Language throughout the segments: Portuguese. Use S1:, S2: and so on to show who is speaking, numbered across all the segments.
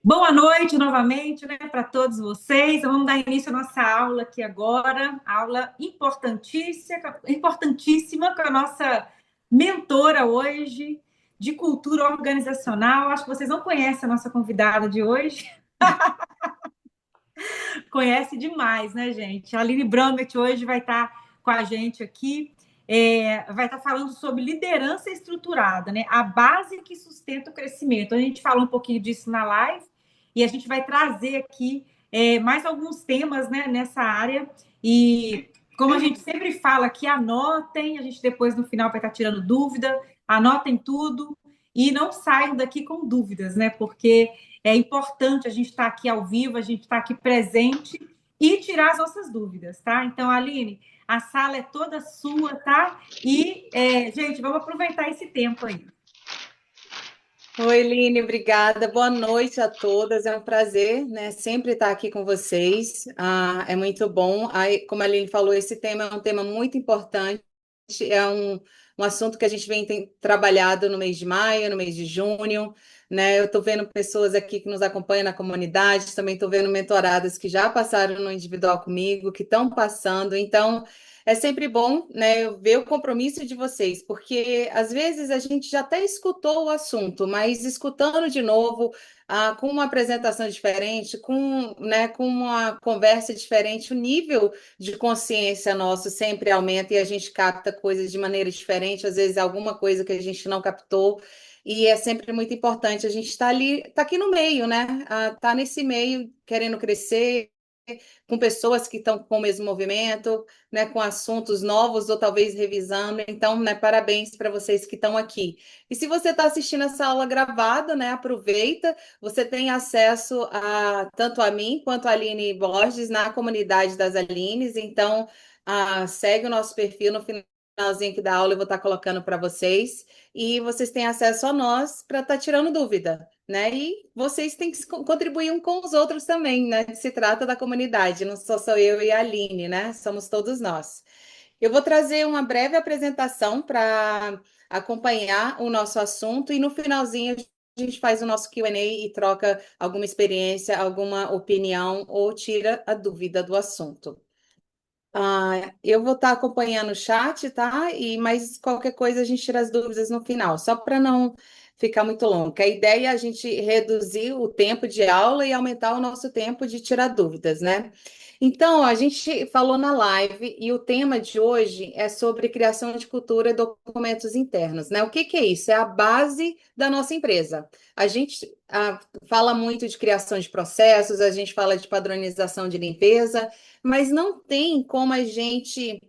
S1: Boa noite novamente, né, para todos vocês. Vamos dar início à nossa aula aqui agora, aula importantíssima com a nossa mentora hoje de cultura organizacional. Acho que vocês não conhecem a nossa convidada de hoje. Conhece demais, né, gente? A Aline Bramet hoje vai estar com a gente aqui. Vai estar falando sobre liderança estruturada, né? A base que sustenta o crescimento. A gente falou um pouquinho disso na live e a gente vai trazer aqui mais alguns temas, né, nessa área. E como a gente sempre fala aqui, anotem, a gente depois no final vai estar tirando dúvida, anotem tudo e não saiam daqui com dúvidas, né? Porque é importante a gente estar aqui ao vivo, a gente estar aqui presente e tirar as nossas dúvidas, tá? Então, Aline, a sala é toda sua, tá? E, gente, vamos aproveitar esse tempo aí.
S2: Oi, Line, obrigada. Boa noite a todas. É um prazer, né, sempre estar aqui com vocês. É muito bom. Aí, como a Line falou, esse tema é um tema muito importante. É um assunto que a gente vem trabalhado no mês de maio, no mês de junho, né? Eu estou vendo pessoas aqui que nos acompanham na comunidade, também estou vendo mentoradas que já passaram no individual comigo, que estão passando. Então, é sempre bom, né, eu ver o compromisso de vocês, porque às vezes a gente já até escutou o assunto, mas escutando de novo, com uma apresentação diferente, com uma conversa diferente, o nível de consciência nosso sempre aumenta e a gente capta coisas de maneira diferente, às vezes alguma coisa que a gente não captou. E é sempre muito importante a gente estar ali, estar aqui no meio, né? Estar nesse meio, querendo crescer, com pessoas que estão com o mesmo movimento, né, com assuntos novos ou talvez revisando. Então, né, parabéns para vocês que estão aqui. E se você está assistindo essa aula gravada, né, aproveita. Você tem acesso a tanto a mim quanto a Aline Borges na comunidade das Alines. Então, segue o nosso perfil no finalzinho aqui da aula, eu vou estar colocando para vocês. E vocês têm acesso a nós para estar tirando dúvida, né? E vocês têm que contribuir um com os outros também, né? Se trata da comunidade, não sou eu e a Aline, né? Somos todos nós. Eu vou trazer uma breve apresentação para acompanhar o nosso assunto e no finalzinho a gente faz o nosso Q&A e troca alguma experiência, alguma opinião ou tira a dúvida do assunto. Eu vou estar acompanhando o chat, tá? Mas qualquer coisa a gente tira as dúvidas no final, só para não ficar muito longo. A ideia é a gente reduzir o tempo de aula e aumentar o nosso tempo de tirar dúvidas, né? Então, a gente falou na live e o tema de hoje é sobre criação de cultura e documentos internos, né? O que que é isso? É a base da nossa empresa. A gente fala muito de criação de processos, a gente fala de padronização de limpeza, mas não tem como a gente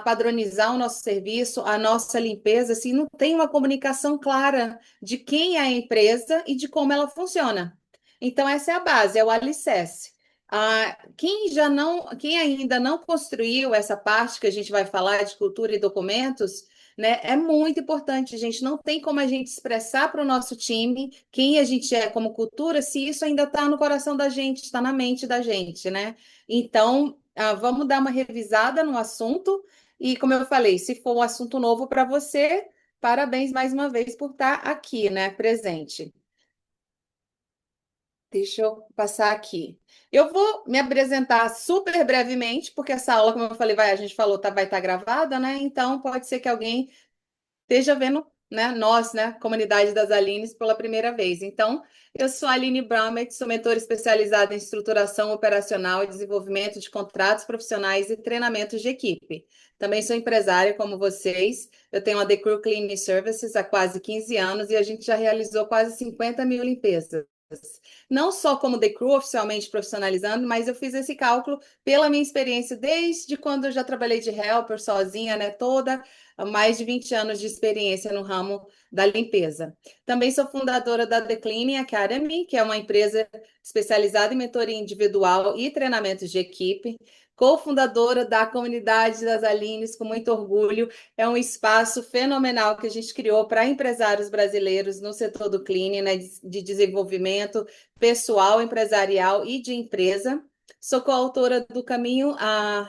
S2: padronizar o nosso serviço, a nossa limpeza, se não tem uma comunicação clara de quem é a empresa e de como ela funciona. Então, essa é a base, é o alicerce. Quem ainda não construiu essa parte que a gente vai falar de cultura e documentos, né, é muito importante, gente. Não tem como a gente expressar para o nosso time quem a gente é como cultura se isso ainda está no coração da gente, está na mente da gente, né? Então, vamos dar uma revisada no assunto. E, como eu falei, se for um assunto novo para você, parabéns mais uma vez por estar aqui, né, presente. Deixa eu passar aqui. Eu vou me apresentar super brevemente, porque essa aula, como eu falei, a gente falou, vai estar gravada, né? Então, pode ser que alguém esteja vendo, né, nós, né, comunidade das Alines, pela primeira vez. Então, eu sou a Aline Bramet, sou mentora especializada em estruturação operacional e desenvolvimento de contratos profissionais e treinamentos de equipe. Também sou empresária, como vocês. Eu tenho a The Crew Cleaning Services há quase 15 anos e a gente já realizou quase 50 mil limpezas. Não só como The Crew, oficialmente profissionalizando, mas eu fiz esse cálculo pela minha experiência desde quando eu já trabalhei de helper sozinha, né, toda mais de 20 anos de experiência no ramo da limpeza. Também sou fundadora da The Cleaning Academy, que é uma empresa especializada em mentoria individual e treinamentos de equipe. Co-fundadora da comunidade das Alines, com muito orgulho. É um espaço fenomenal que a gente criou para empresários brasileiros no setor do cleaning, né, de desenvolvimento pessoal, empresarial e de empresa. Sou coautora do Caminho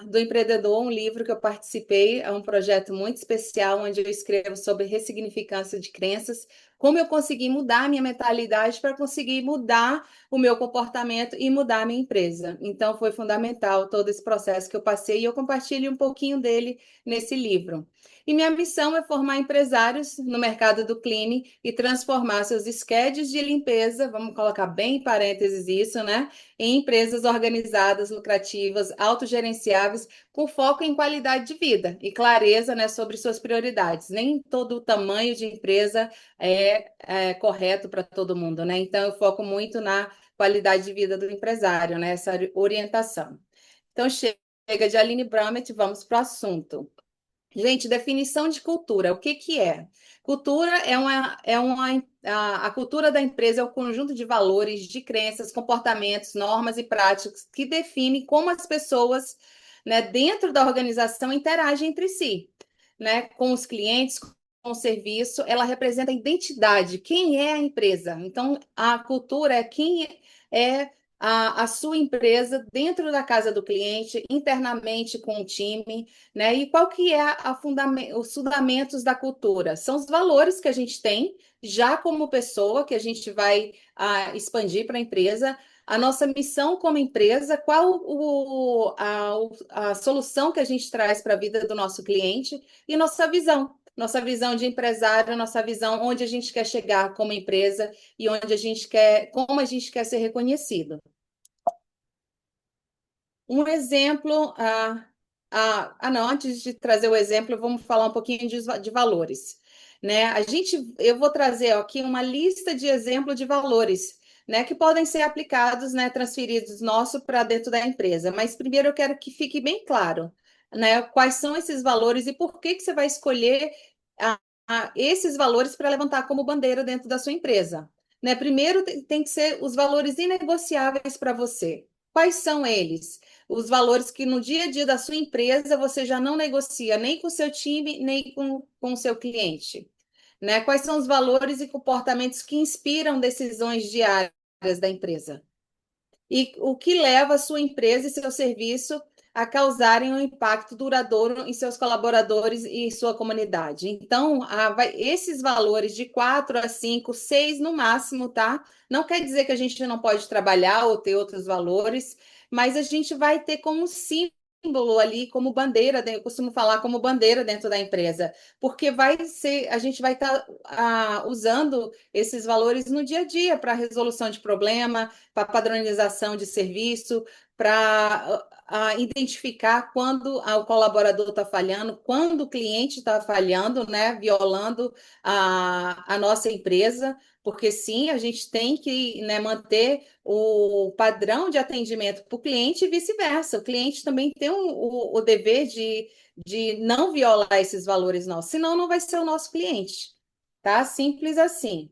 S2: do Empreendedor, um livro que eu participei, é um projeto muito especial, onde eu escrevo sobre ressignificância de crenças como eu consegui mudar a minha mentalidade para conseguir mudar o meu comportamento e mudar a minha empresa. Então, foi fundamental todo esse processo que eu passei e eu compartilho um pouquinho dele nesse livro. E minha missão é formar empresários no mercado do cleaning e transformar seus schedules de limpeza, vamos colocar bem em parênteses isso, né? Em empresas organizadas, lucrativas, autogerenciáveis, com foco em qualidade de vida e clareza, né, sobre suas prioridades. Nem todo o tamanho de empresa é correto para todo mundo, né? Então, eu foco muito na qualidade de vida do empresário, né? Essa orientação. Então, chega de Aline Bramet, vamos para o assunto. Gente, definição de cultura, o que que é? Cultura a cultura da empresa é o conjunto de valores, de crenças, comportamentos, normas e práticas que define como as pessoas, né, dentro da organização interagem entre si, né, com os clientes, com o serviço. Ela representa a identidade, quem é a empresa. Então, a cultura é quem é a sua empresa dentro da casa do cliente, internamente com o time, né? E qual que é os fundamentos da cultura? São os valores que a gente tem já como pessoa, que a gente vai expandir para a empresa, a nossa missão como empresa, qual a solução que a gente traz para a vida do nosso cliente e nossa visão de empresário, nossa visão onde a gente quer chegar como empresa e onde a gente quer, como a gente quer ser reconhecido. Um exemplo, não, antes de trazer o exemplo, vamos falar um pouquinho de valores, né? Eu vou trazer aqui uma lista de exemplos de valores, né, que podem ser aplicados, né, transferidos nosso para dentro da empresa. Mas primeiro eu quero que fique bem claro, né, quais são esses valores e por que você vai escolher esses valores para levantar como bandeira dentro da sua empresa, né? Primeiro tem que ser os valores inegociáveis para você. Quais são eles? Os valores que no dia a dia da sua empresa você já não negocia nem com o seu time, nem com o seu cliente, né? Quais são os valores e comportamentos que inspiram decisões diárias da empresa? E o que leva a sua empresa e seu serviço a causarem um impacto duradouro em seus colaboradores e sua comunidade. Então, esses valores de 4 a 5, 6 no máximo, tá? Não quer dizer que a gente não pode trabalhar ou ter outros valores, mas a gente vai ter como símbolo ali, como bandeira, eu costumo falar como bandeira dentro da empresa, porque a gente vai estar usando esses valores no dia a dia para resolução de problema, para padronização de serviço, para identificar quando o colaborador está falhando, quando o cliente está falhando, né, violando a nossa empresa, porque sim, a gente tem que, né, manter o padrão de atendimento para o cliente e vice-versa. O cliente também tem o dever de não violar esses valores nossos, senão não vai ser o nosso cliente, tá? Simples assim.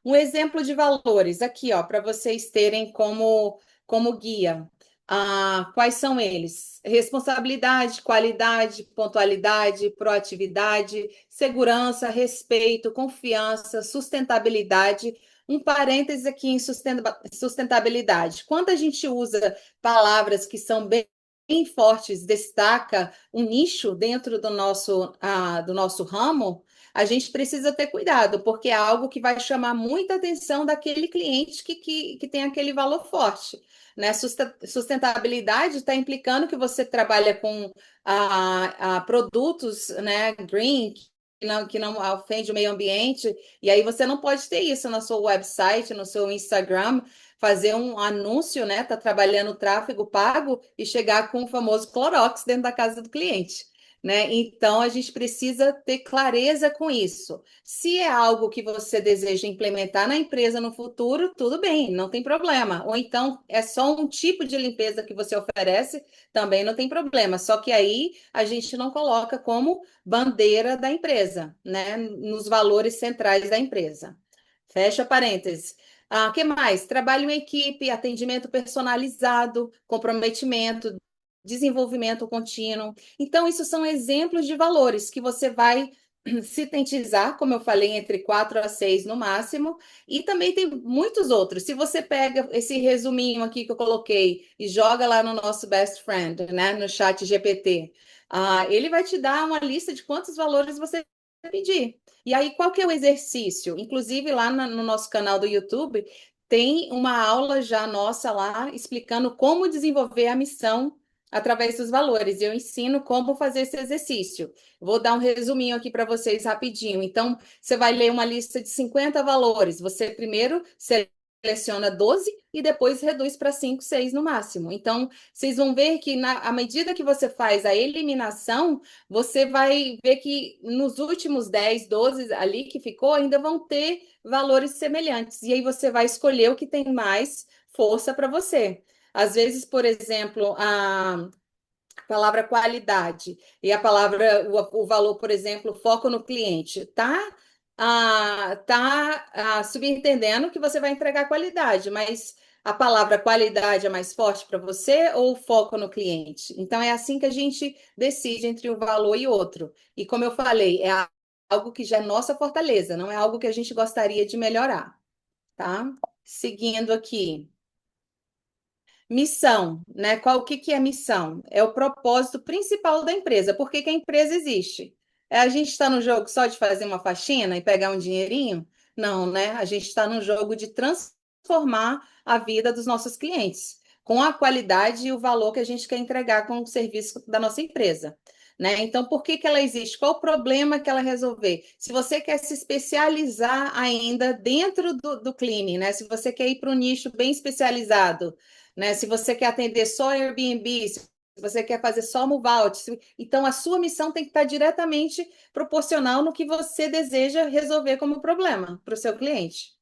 S2: Um exemplo de valores aqui, ó, para vocês terem como guia. Quais são eles? Responsabilidade, qualidade, pontualidade, proatividade, segurança, respeito, confiança, sustentabilidade. Um parêntese aqui em sustentabilidade. Quando a gente usa palavras que são bem fortes, destaca um nicho dentro do nosso ramo, a gente precisa ter cuidado, porque é algo que vai chamar muita atenção daquele cliente que tem aquele valor forte, né? Sustentabilidade está implicando que você trabalha com produtos, né, green, que não ofende o meio ambiente, e aí você não pode ter isso no seu website, no seu Instagram, fazer um anúncio, né? Tá trabalhando tráfego pago e chegar com o famoso Clorox dentro da casa do cliente, né? Então a gente precisa ter clareza com isso. Se é algo que você deseja implementar na empresa no futuro, tudo bem, não tem problema. Ou então é só um tipo de limpeza que você oferece, também não tem problema. Só que aí a gente não coloca como bandeira da empresa, né? Nos valores centrais da empresa. Fecha parênteses. Que mais? Trabalho em equipe, atendimento personalizado, comprometimento, desenvolvimento contínuo. Então, isso são exemplos de valores que você vai sintetizar, como eu falei, entre 4 a 6 no máximo, e também tem muitos outros. Se você pega esse resuminho aqui que eu coloquei e joga lá no nosso Best Friend, né, no chat GPT, ele vai te dar uma lista de quantos valores você pedir. E aí, qual que é o exercício? Inclusive, lá no nosso canal do YouTube, tem uma aula já nossa lá explicando como desenvolver a missão através dos valores. Eu ensino como fazer esse exercício. Vou dar um resuminho aqui para vocês rapidinho. Então, você vai ler uma lista de 50 valores. Você primeiro seleciona 12 e depois reduz para 5, 6 no máximo. Então, vocês vão ver que à medida que você faz a eliminação, você vai ver que nos últimos 10, 12 ali que ficou, ainda vão ter valores semelhantes. E aí você vai escolher o que tem mais força para você. Às vezes, por exemplo, a palavra qualidade e a palavra, o valor, por exemplo, foco no cliente, subentendendo que você vai entregar qualidade, mas a palavra qualidade é mais forte para você ou foco no cliente? Então é assim que a gente decide entre um valor e outro. E como eu falei, é algo que já é nossa fortaleza, não é algo que a gente gostaria de melhorar, tá? Seguindo aqui. Missão, né? O que é missão? É o propósito principal da empresa. Por que que a empresa existe? É a gente está no jogo só de fazer uma faxina e pegar um dinheirinho? Não, né? A gente está no jogo de transformar a vida dos nossos clientes com a qualidade e o valor que a gente quer entregar com o serviço da nossa empresa. Né? Então, por que que ela existe? Qual o problema que ela resolver? Se você quer se especializar ainda dentro do cleaning, né? Se você quer ir para um nicho bem especializado, né? Se você quer atender só Airbnb, se você quer fazer só move out, então a sua missão tem que estar diretamente proporcional no que você deseja resolver como problema para o seu cliente.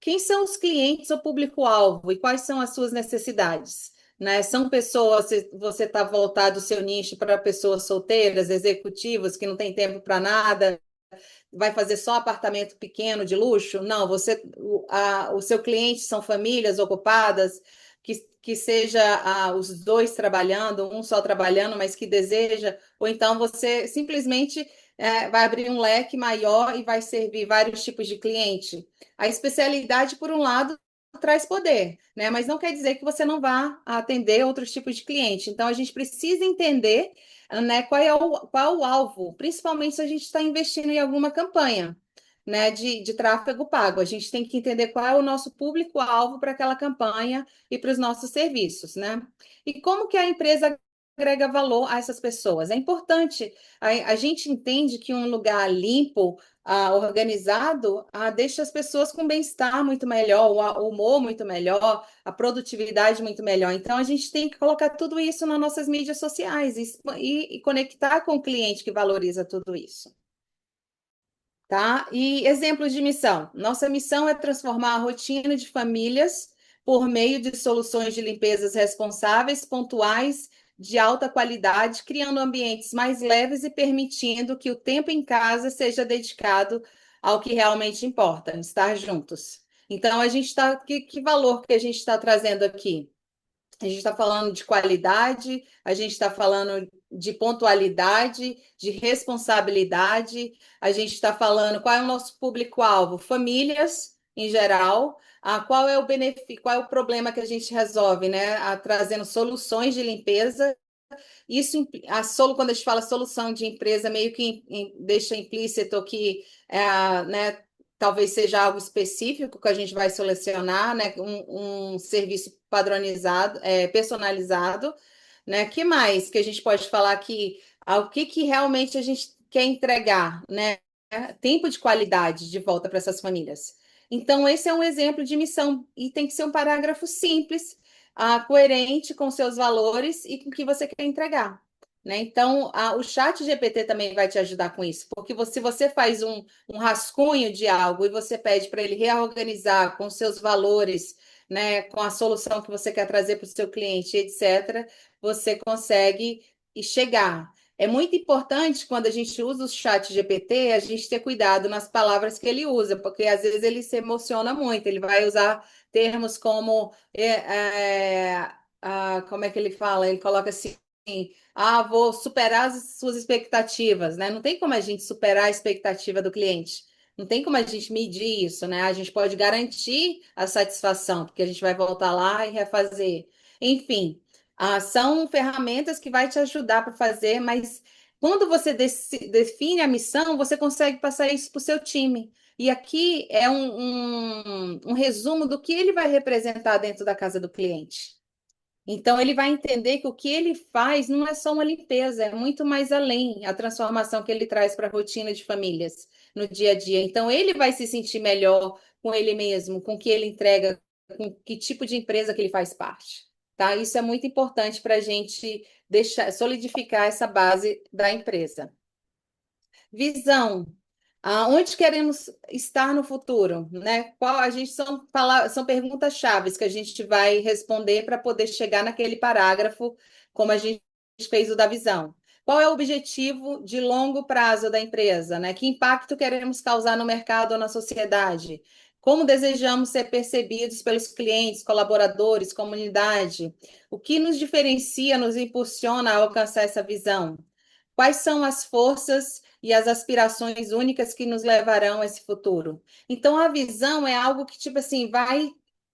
S2: Quem são os clientes ou público-alvo e quais são as suas necessidades? Né? São pessoas, você está voltado o seu nicho para pessoas solteiras, executivos, que não tem tempo para nada, vai fazer só apartamento pequeno de luxo? Não, o seu cliente são famílias ocupadas, que seja os dois trabalhando, um só trabalhando, mas que deseja, ou então você simplesmente vai abrir um leque maior e vai servir vários tipos de cliente. A especialidade, por um lado, traz poder, né? Mas não quer dizer que você não vá atender outros tipos de cliente. Então, a gente precisa entender, né, qual é o alvo, principalmente se a gente está investindo em alguma campanha, né, de tráfego pago. A gente tem que entender qual é o nosso público-alvo para aquela campanha e para os nossos serviços, né? E como que a empresa agrega valor a essas pessoas? É importante, a gente entende que um lugar limpo, organizado, deixa as pessoas com bem-estar muito melhor, o humor muito melhor, a produtividade muito melhor. Então, a gente tem que colocar tudo isso nas nossas mídias sociais e conectar com o cliente que valoriza tudo isso. Tá? E exemplos de missão. Nossa missão é transformar a rotina de famílias por meio de soluções de limpezas responsáveis, pontuais, de alta qualidade, criando ambientes mais leves e permitindo que o tempo em casa seja dedicado ao que realmente importa, estar juntos. Então, a gente está. Que valor que a gente está trazendo aqui? A gente está falando de qualidade, a gente está falando de pontualidade, de responsabilidade, a gente está falando qual é o nosso público-alvo, famílias em geral, qual é o benefício, qual é o problema que a gente resolve, né? Trazendo soluções de limpeza. Isso, quando a gente fala solução de empresa, meio que deixa implícito que né, talvez seja algo específico que a gente vai selecionar, né? Um serviço padronizado, personalizado, né? Que mais que a gente pode falar aqui? O que realmente a gente quer entregar, né? Tempo de qualidade de volta para essas famílias. Então, esse é um exemplo de missão, e tem que ser um parágrafo simples, coerente com seus valores e com o que você quer entregar. Né? Então, o chat GPT também vai te ajudar com isso, porque se você faz um rascunho de algo e você pede para ele reorganizar com seus valores, né, com a solução que você quer trazer para o seu cliente, etc., você consegue chegar. É muito importante, quando a gente usa o chat GPT, a gente ter cuidado nas palavras que ele usa, porque às vezes ele se emociona muito, ele vai usar termos como, como é que ele fala? Ele coloca assim, vou superar as suas expectativas, né? Não tem como a gente superar a expectativa do cliente. Não tem como a gente medir isso, né? A gente pode garantir a satisfação, porque a gente vai voltar lá e refazer. Enfim, são ferramentas que vai te ajudar para fazer, mas Quando você define a missão, você consegue passar isso para o seu time. E aqui é um resumo do que ele vai representar dentro da casa do cliente. Então, ele vai entender que o que ele faz não é só uma limpeza, é muito mais além a transformação que ele traz para a rotina de famílias no dia a dia. Então, ele vai se sentir melhor com ele mesmo, com o que ele entrega, com que tipo de empresa que ele faz parte. Tá? Isso é muito importante para a gente deixar, solidificar essa base da empresa. Visão. Aonde queremos estar no futuro, né? Qual a gente são perguntas chaves que a gente vai responder para poder chegar naquele parágrafo, como a gente fez o da visão. Qual é o objetivo de longo prazo da empresa, né? Que impacto queremos causar no mercado ou na sociedade? Como desejamos ser percebidos pelos clientes, colaboradores, comunidade? O que nos diferencia, nos impulsiona a alcançar essa visão? Quais são as forças e as aspirações únicas que nos levarão a esse futuro? Então, a visão é algo que, tipo assim, vai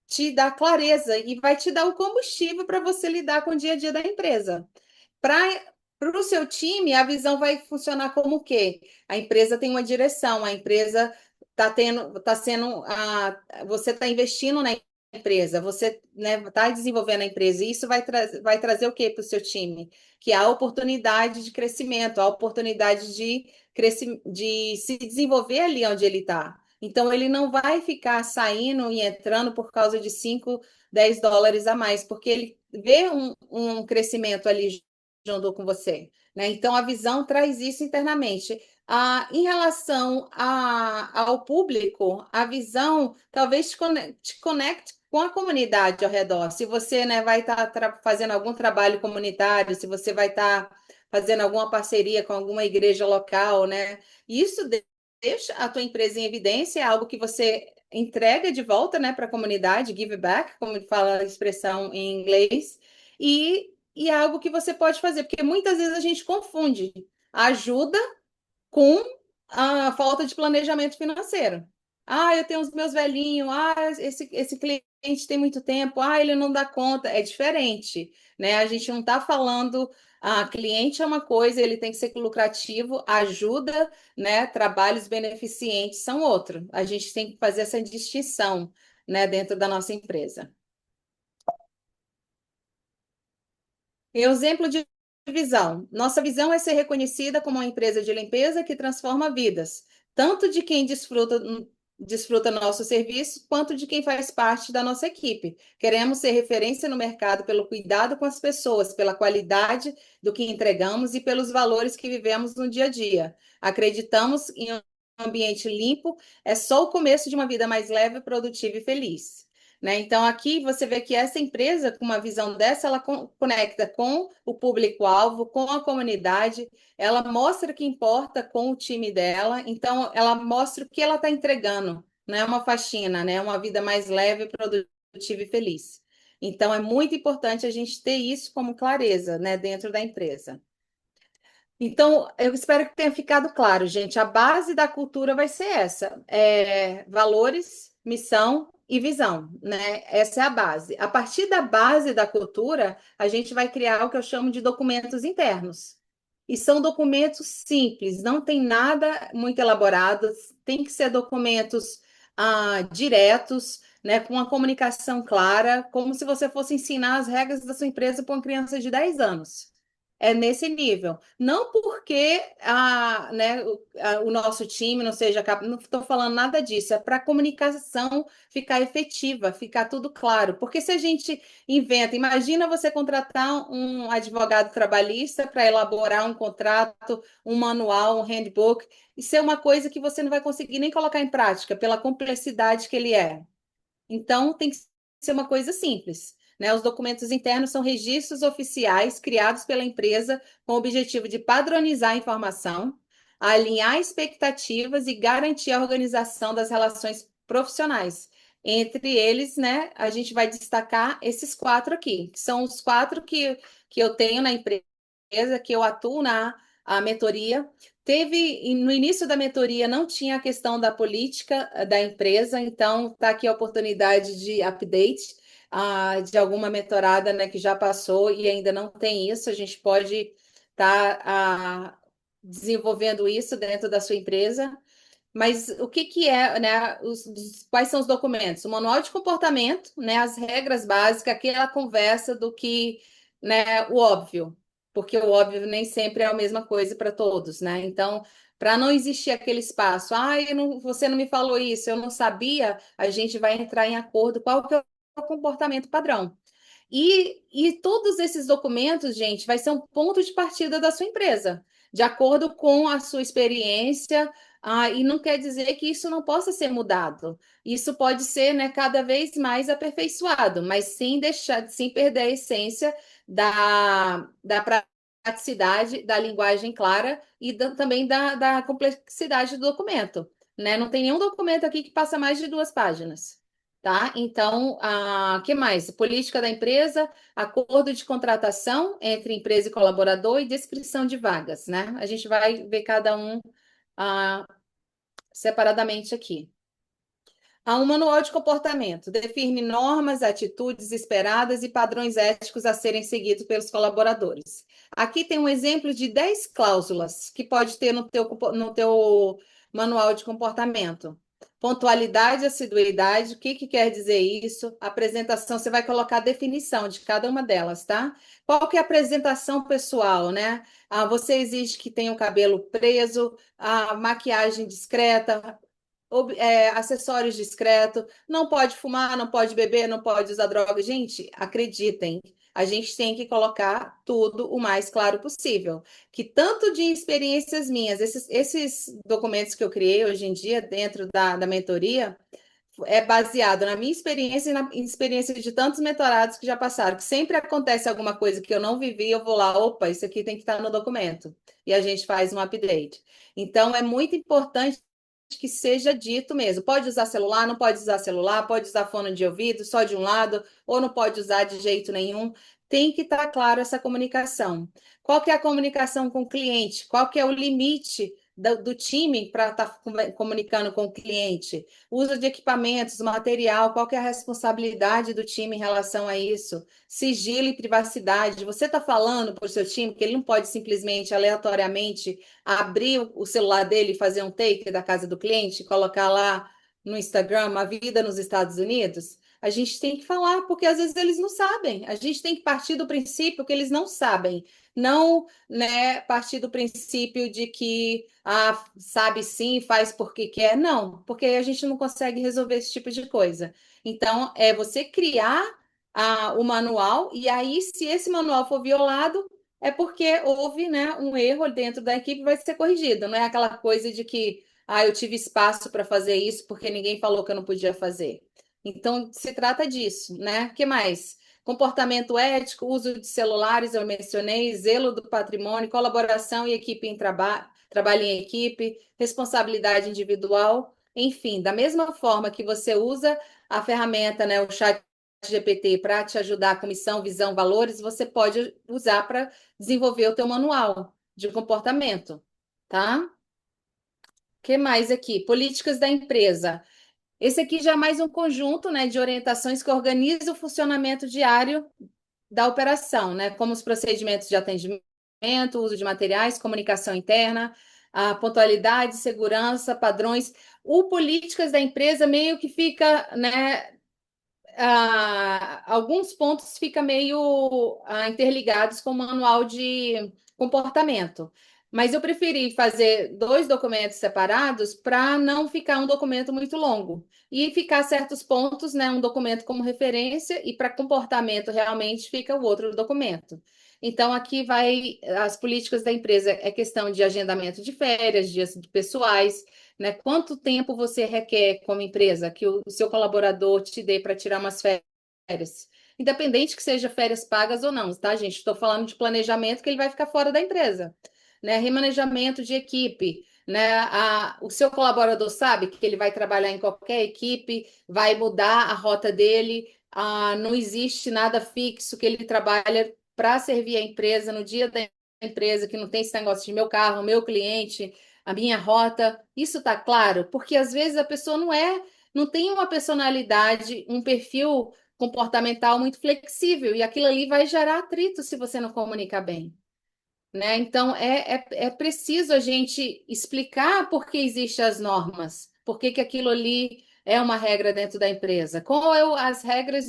S2: te dar clareza e vai te dar o combustível para você lidar com o dia a dia da empresa. Para o seu time, a visão vai funcionar como o quê? A empresa tem uma direção, a empresa está tendo, está sendo, você está investindo na empresa, você está desenvolvendo a empresa, e isso vai trazer o quê para o seu time? Que é a oportunidade de crescimento, a oportunidade de se desenvolver ali onde ele está. Então, ele não vai ficar saindo e entrando por causa de 5, $10 a mais, porque ele vê um crescimento ali junto com você, né? Então, a visão traz isso internamente. Em relação ao público, a visão talvez te conecte com a comunidade ao redor. Se você, né, vai estar fazendo algum trabalho comunitário, se você vai estar fazendo alguma parceria com alguma igreja local, né? Isso deixa a tua empresa em evidência, é algo que você entrega de volta, né, para a comunidade, give back, como fala a expressão em inglês, e é algo que você pode fazer, porque muitas vezes a gente confunde ajuda com a falta de planejamento financeiro. Eu tenho os meus velhinhos, esse cliente tem muito tempo, ele não dá conta. É diferente, né? A gente não está falando, cliente é uma coisa, ele tem que ser lucrativo, ajuda, né? Trabalhos beneficentes são outro. A gente tem que fazer essa distinção, né, dentro da nossa empresa. Exemplo de visão. Nossa visão é ser reconhecida como uma empresa de limpeza que transforma vidas, tanto de quem desfruta nosso serviço, quanto de quem faz parte da nossa equipe. Queremos ser referência no mercado pelo cuidado com as pessoas, pela qualidade do que entregamos e pelos valores que vivemos no dia a dia. Acreditamos em um ambiente limpo, é só o começo de uma vida mais leve, produtiva e feliz. Né? Então, aqui você vê que essa empresa, com uma visão dessa, ela conecta com o público-alvo, com a comunidade, ela mostra o que importa com o time dela, então ela mostra o que ela está entregando, não é uma faxina, né? É uma vida mais leve, produtiva e feliz. Então, é muito importante a gente ter isso como clareza, né, dentro da empresa. Então, eu espero que tenha ficado claro, gente. A base da cultura vai ser essa: valores, missão e visão, né? Essa é a base. A partir da base da cultura, a gente vai criar o que eu chamo de documentos internos. E são documentos simples, não tem nada muito elaborado, tem que ser documentos diretos, né, com uma comunicação clara, como se você fosse ensinar as regras da sua empresa para uma criança de 10 anos. É nesse nível. Não porque né, o nosso time não seja capaz, não estou falando nada disso, é para a comunicação ficar efetiva, ficar tudo claro. Porque se a gente inventa, imagina você contratar um advogado trabalhista para elaborar um contrato, um manual, um handbook, isso é uma coisa que você não vai conseguir nem colocar em prática, pela complexidade que ele é. Então, tem que ser uma coisa simples. Né? Os documentos internos são registros oficiais criados pela empresa com o objetivo de padronizar a informação, alinhar expectativas e garantir a organização das relações profissionais. Entre eles, né, a gente vai destacar esses 4 aqui, que são os 4 que eu tenho na empresa, que eu atuo na mentoria. No início da mentoria, não tinha a questão da política da empresa, então está aqui a oportunidade de update de alguma mentorada, né, que já passou e ainda não tem isso. A gente pode estar desenvolvendo isso dentro da sua empresa. Mas o que que é, né? Quais são os documentos? O manual de comportamento, né? As regras básicas, aquela conversa do que, né? O óbvio, porque o óbvio nem sempre é a mesma coisa para todos, né? Então, para não existir aquele espaço, você não me falou isso, eu não sabia, a gente vai entrar em acordo qual que é o comportamento padrão. E todos esses documentos, gente, vai ser um ponto de partida da sua empresa, de acordo com a sua experiência, e não quer dizer que isso não possa ser mudado. Isso pode ser, né, cada vez mais aperfeiçoado, mas sem deixar, sem perder a essência da praticidade, da linguagem clara e também da complexidade do documento, né? Não tem nenhum documento aqui que passa mais de 2 páginas. Tá? Então, que mais? Política da empresa, acordo de contratação entre empresa e colaborador e descrição de vagas, né? A gente vai ver cada um ah, separadamente aqui. Há um manual de comportamento, define normas, atitudes esperadas e padrões éticos a serem seguidos pelos colaboradores. Aqui tem um exemplo de 10 cláusulas que pode ter no teu manual de comportamento. Pontualidade, assiduidade, o que que quer dizer isso? Apresentação, você vai colocar a definição de cada uma delas, tá? Qual que é a apresentação pessoal, né? Você exige que tenha o cabelo preso, a maquiagem discreta, acessórios discretos, não pode fumar, não pode beber, não pode usar droga. Gente, acreditem, a gente tem que colocar tudo o mais claro possível. Que tanto de experiências minhas, esses documentos que eu criei hoje em dia dentro da mentoria, é baseado na minha experiência e na experiência de tantos mentorados que já passaram, que sempre acontece alguma coisa que eu não vivi, eu vou lá, opa, isso aqui tem que estar no documento. E a gente faz um update. Então, é muito importante que seja dito mesmo. Pode usar celular, não pode usar celular, pode usar fone de ouvido só de um lado, ou não pode usar de jeito nenhum. Tem que estar claro essa comunicação. Qual que é a comunicação com o cliente? Qual que é o limite do time para estar comunicando com o cliente? Uso de equipamentos, material, qual que é a responsabilidade do time em relação a isso? Sigilo e privacidade. Você está falando para o seu time que ele não pode simplesmente, aleatoriamente, abrir o celular dele e fazer um take da casa do cliente, colocar lá no Instagram a vida nos Estados Unidos? A gente tem que falar, porque às vezes eles não sabem. A gente tem que partir do princípio que eles não sabem. Não, né, partir do princípio de que sabe sim, faz porque quer. Não, porque a gente não consegue resolver esse tipo de coisa. Então, é você criar o manual, e aí, se esse manual for violado, é porque houve, né, um erro dentro da equipe, vai ser corrigido. Não é aquela coisa de que eu tive espaço para fazer isso porque ninguém falou que eu não podia fazer. Então, se trata disso, né? O que mais? Comportamento ético, uso de celulares, eu mencionei, zelo do patrimônio, colaboração e equipe em trabalho em equipe, responsabilidade individual, enfim, da mesma forma que você usa a ferramenta, né, o chat GPT para te ajudar com missão, visão, valores, você pode usar para desenvolver o teu manual de comportamento, tá? O que mais aqui? Políticas da empresa. Esse aqui já é mais um conjunto, né, de orientações que organiza o funcionamento diário da operação, né, como os procedimentos de atendimento, uso de materiais, comunicação interna, a pontualidade, segurança, padrões. O políticas da empresa meio que fica, né, alguns pontos ficam meio interligados com o manual de comportamento. Mas eu preferi fazer 2 documentos separados para não ficar um documento muito longo. E ficar certos pontos, né, um documento como referência, e para comportamento realmente fica o outro documento. Então, aqui vai as políticas da empresa, é questão de agendamento de férias, dias pessoais, né? Quanto tempo você requer como empresa que o seu colaborador te dê para tirar umas férias? Independente que seja férias pagas ou não, tá, gente? Estou falando de planejamento que ele vai ficar fora da empresa, né? Remanejamento de equipe, né? O seu colaborador sabe que ele vai trabalhar em qualquer equipe, vai mudar a rota dele, não existe nada fixo que ele trabalha para servir a empresa no dia da empresa, que não tem esse negócio de meu carro, meu cliente, a minha rota. Isso está claro? Porque às vezes a pessoa não tem uma personalidade, um perfil comportamental muito flexível, e aquilo ali vai gerar atrito se você não comunica bem. né? Então, é preciso a gente explicar por que existem as normas, por que que aquilo ali é uma regra dentro da empresa, qual é as regras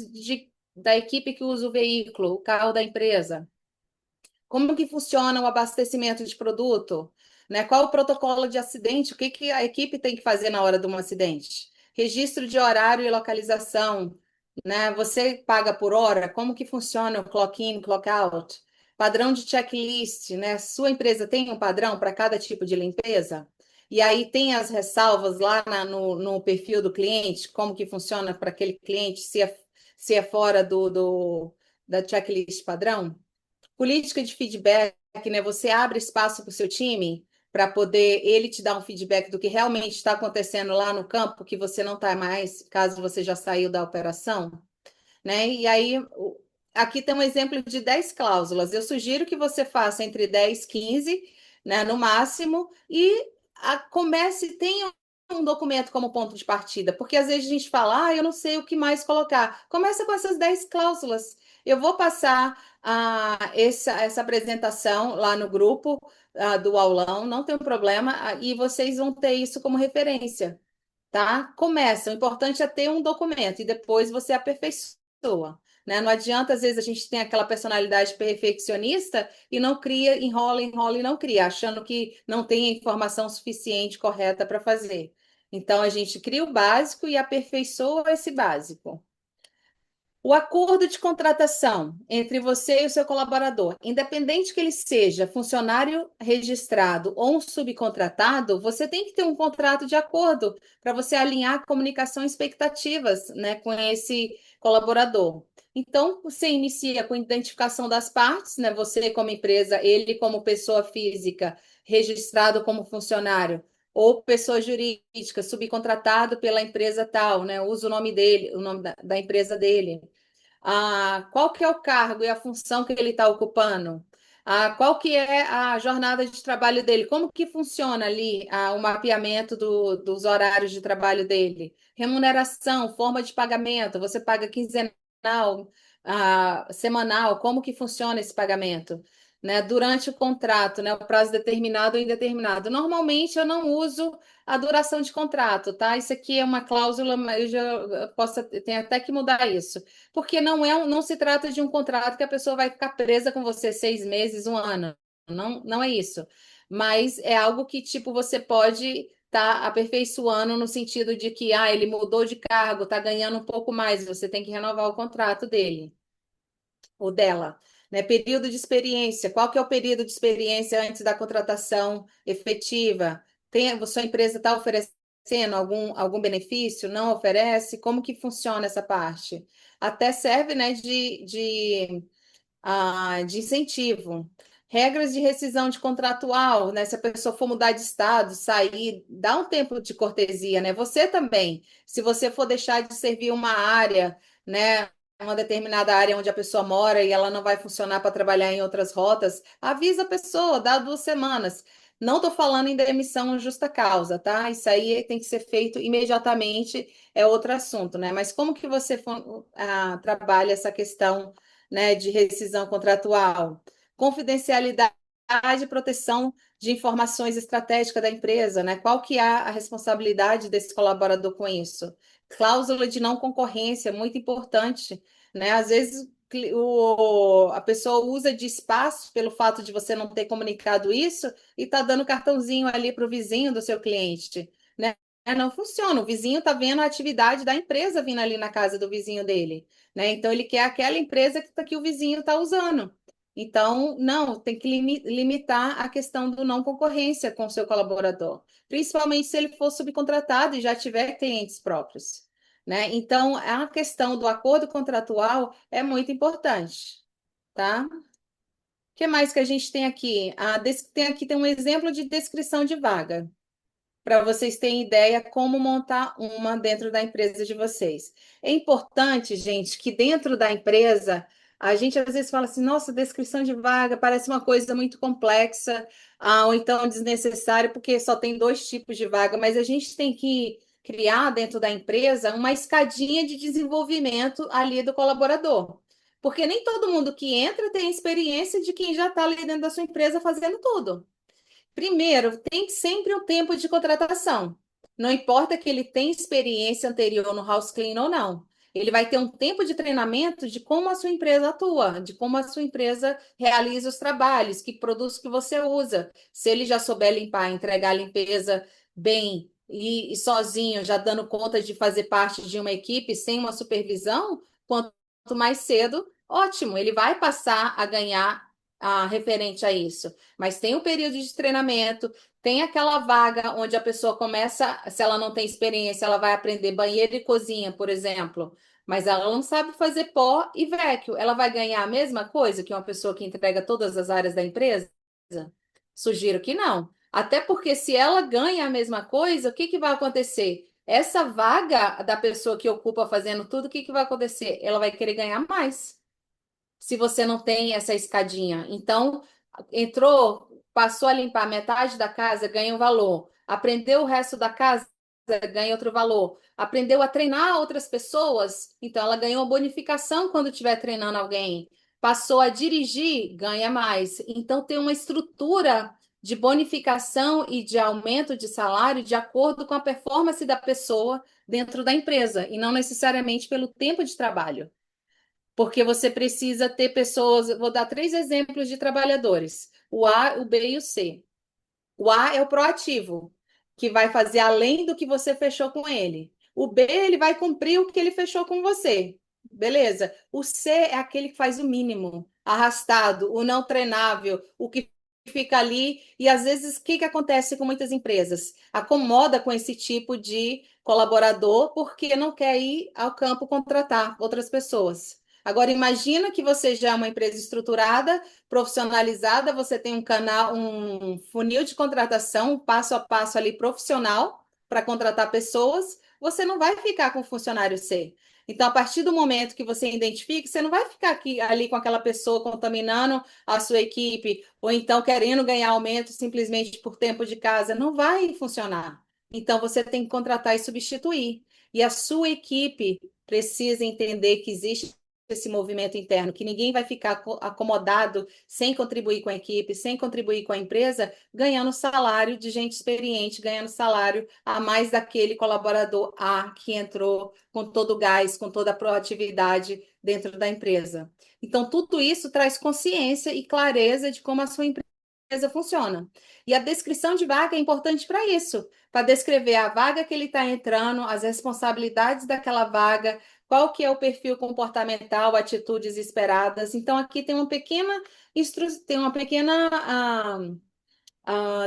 S2: da equipe que usa o veículo, o carro da empresa. Como que funciona o abastecimento de produto? Né? Qual o protocolo de acidente? O que que a equipe tem que fazer na hora de um acidente? Registro de horário e localização, né? Você paga por hora? Como que funciona o clock-in, clock-out? Padrão de checklist, né? Sua empresa tem um padrão para cada tipo de limpeza? E aí tem as ressalvas lá no perfil do cliente, como que funciona para aquele cliente, se é fora da checklist padrão? Política de feedback, né? Você abre espaço para o seu time para poder ele te dar um feedback do que realmente está acontecendo lá no campo, que você não está mais, caso você já saiu da operação, né? E aí, aqui tem um exemplo de 10 cláusulas. Eu sugiro que você faça entre 10 e 15, né, no máximo, e comece, tenha um documento como ponto de partida, porque às vezes a gente fala, eu não sei o que mais colocar. Começa com essas 10 cláusulas. Eu vou passar essa apresentação lá no grupo do aulão, não tem problema, e vocês vão ter isso como referência, tá? Começa, o importante é ter um documento e depois você aperfeiçoa, né? Não adianta, às vezes, a gente tem aquela personalidade perfeccionista e não cria, enrola, enrola e não cria, achando que não tem a informação suficiente correta para fazer. Então, a gente cria o básico e aperfeiçoa esse básico. O acordo de contratação entre você e o seu colaborador, independente que ele seja funcionário registrado ou um subcontratado, você tem que ter um contrato de acordo para você alinhar comunicação e expectativas, né, com esse colaborador. Então, você inicia com identificação das partes, né, você como empresa, ele como pessoa física, registrado como funcionário, ou pessoa jurídica, subcontratado pela empresa tal, né? Usa o nome dele, o nome da empresa dele. Qual que é o cargo e a função que ele está ocupando? Qual que é a jornada de trabalho dele? Como que funciona ali o mapeamento dos horários de trabalho dele? Remuneração, forma de pagamento, você paga quinzenal, semanal, como que funciona esse pagamento? Né? Durante o contrato, né? O prazo determinado ou indeterminado. Normalmente eu não uso a duração de contrato, tá? Isso aqui é uma cláusula, mas tenho até que mudar isso. Porque não se trata de um contrato que a pessoa vai ficar presa com você 6 meses, um ano. Não, não é isso. Mas é algo que, tipo, você pode estar aperfeiçoando no sentido de que, ele mudou de cargo, está ganhando um pouco mais, você tem que renovar o contrato dele ou dela. Né? Período de experiência. Qual que é o período de experiência antes da contratação efetiva? Sua empresa está oferecendo algum benefício? Não oferece? Como que funciona essa parte? Até serve, né, de incentivo. Regras de rescisão de contratual, né? Se a pessoa for mudar de estado, sair, dá um tempo de cortesia, né? Você também, se você for deixar de servir uma área, né? Uma determinada área onde a pessoa mora e ela não vai funcionar para trabalhar em outras rotas, avisa a pessoa, dá 2 semanas. Não estou falando em demissão justa causa, tá? Isso aí tem que ser feito imediatamente, é outro assunto, né? Mas como que você trabalha essa questão, né, de rescisão contratual? Confidencialidade e proteção de informações estratégicas da empresa, né? Qual que é a responsabilidade desse colaborador com isso? Cláusula de não concorrência, muito importante, né? Às vezes a pessoa usa de espaço pelo fato de você não ter comunicado isso e está dando cartãozinho ali para o vizinho do seu cliente, né? Não funciona. O vizinho está vendo a atividade da empresa vindo ali na casa do vizinho dele, né? Então ele quer aquela empresa que o vizinho está usando. Então, não, tem que limitar a questão do não concorrência com o seu colaborador, principalmente se ele for subcontratado e já tiver clientes próprios, né? Então, a questão do acordo contratual é muito importante, tá? O que mais que a gente tem aqui? Tem um exemplo de descrição de vaga para vocês terem ideia como montar uma dentro da empresa de vocês. É importante, gente, que dentro da empresa a gente às vezes fala assim, nossa, descrição de vaga parece uma coisa muito complexa, ou então desnecessária, porque só tem 2 tipos de vaga, mas a gente tem que criar dentro da empresa uma escadinha de desenvolvimento ali do colaborador. Porque nem todo mundo que entra tem experiência de quem já está ali dentro da sua empresa fazendo tudo. Primeiro, tem sempre um tempo de contratação. Não importa que ele tenha experiência anterior no house clean ou não. Ele vai ter um tempo de treinamento de como a sua empresa atua, de como a sua empresa realiza os trabalhos, que produtos que você usa. Se ele já souber limpar, entregar a limpeza bem e sozinho, já dando conta de fazer parte de uma equipe sem uma supervisão, quanto mais cedo, ótimo, ele vai passar a ganhar referente a isso. Mas tem um período de treinamento, tem aquela vaga onde a pessoa começa, se ela não tem experiência, ela vai aprender banheiro e cozinha, por exemplo, mas ela não sabe fazer pó e vacuum. Ela vai ganhar a mesma coisa que uma pessoa que entrega todas as áreas da empresa? Sugiro que não. Até porque se ela ganha a mesma coisa, o que que vai acontecer? Essa vaga da pessoa que ocupa fazendo tudo, o que que vai acontecer? Ela vai querer ganhar mais se você não tem essa escadinha. Então, entrou, passou a limpar metade da casa, ganha um valor. Aprendeu o resto da casa, ganha outro valor. Aprendeu a treinar outras pessoas, então ela ganhou bonificação quando estiver treinando alguém. Passou a dirigir, ganha mais. Então, tem uma estrutura de bonificação e de aumento de salário de acordo com a performance da pessoa dentro da empresa, e não necessariamente pelo tempo de trabalho. Porque você precisa ter pessoas. Vou dar três exemplos de trabalhadores: o A, o B e o C. O A é o proativo, que vai fazer além do que você fechou com ele. O B, ele vai cumprir o que ele fechou com você. Beleza? O C é aquele que faz o mínimo, arrastado, o não treinável, o que fica ali. E às vezes, o que que acontece com muitas empresas? Acomoda com esse tipo de colaborador porque não quer ir ao campo contratar outras pessoas. Agora, imagina que você já é uma empresa estruturada, profissionalizada, você tem um canal, um funil de contratação, um passo a passo ali profissional para contratar pessoas, você não vai ficar com o funcionário C. Então, a partir do momento que você identifica, você não vai ficar aqui, ali com aquela pessoa contaminando a sua equipe, ou então querendo ganhar aumento simplesmente por tempo de casa. Não vai funcionar. Então, você tem que contratar e substituir. E a sua equipe precisa entender que existe esse movimento interno, que ninguém vai ficar acomodado sem contribuir com a equipe, sem contribuir com a empresa, ganhando salário de gente experiente, ganhando salário a mais daquele colaborador A que entrou com todo o gás, com toda a proatividade dentro da empresa. Então, tudo isso traz consciência e clareza de como a sua empresa funciona. E a descrição de vaga é importante para isso, para descrever a vaga que ele está entrando, as responsabilidades daquela vaga, qual que é o perfil comportamental, atitudes esperadas. Então, aqui tem uma pequena, tem uma pequena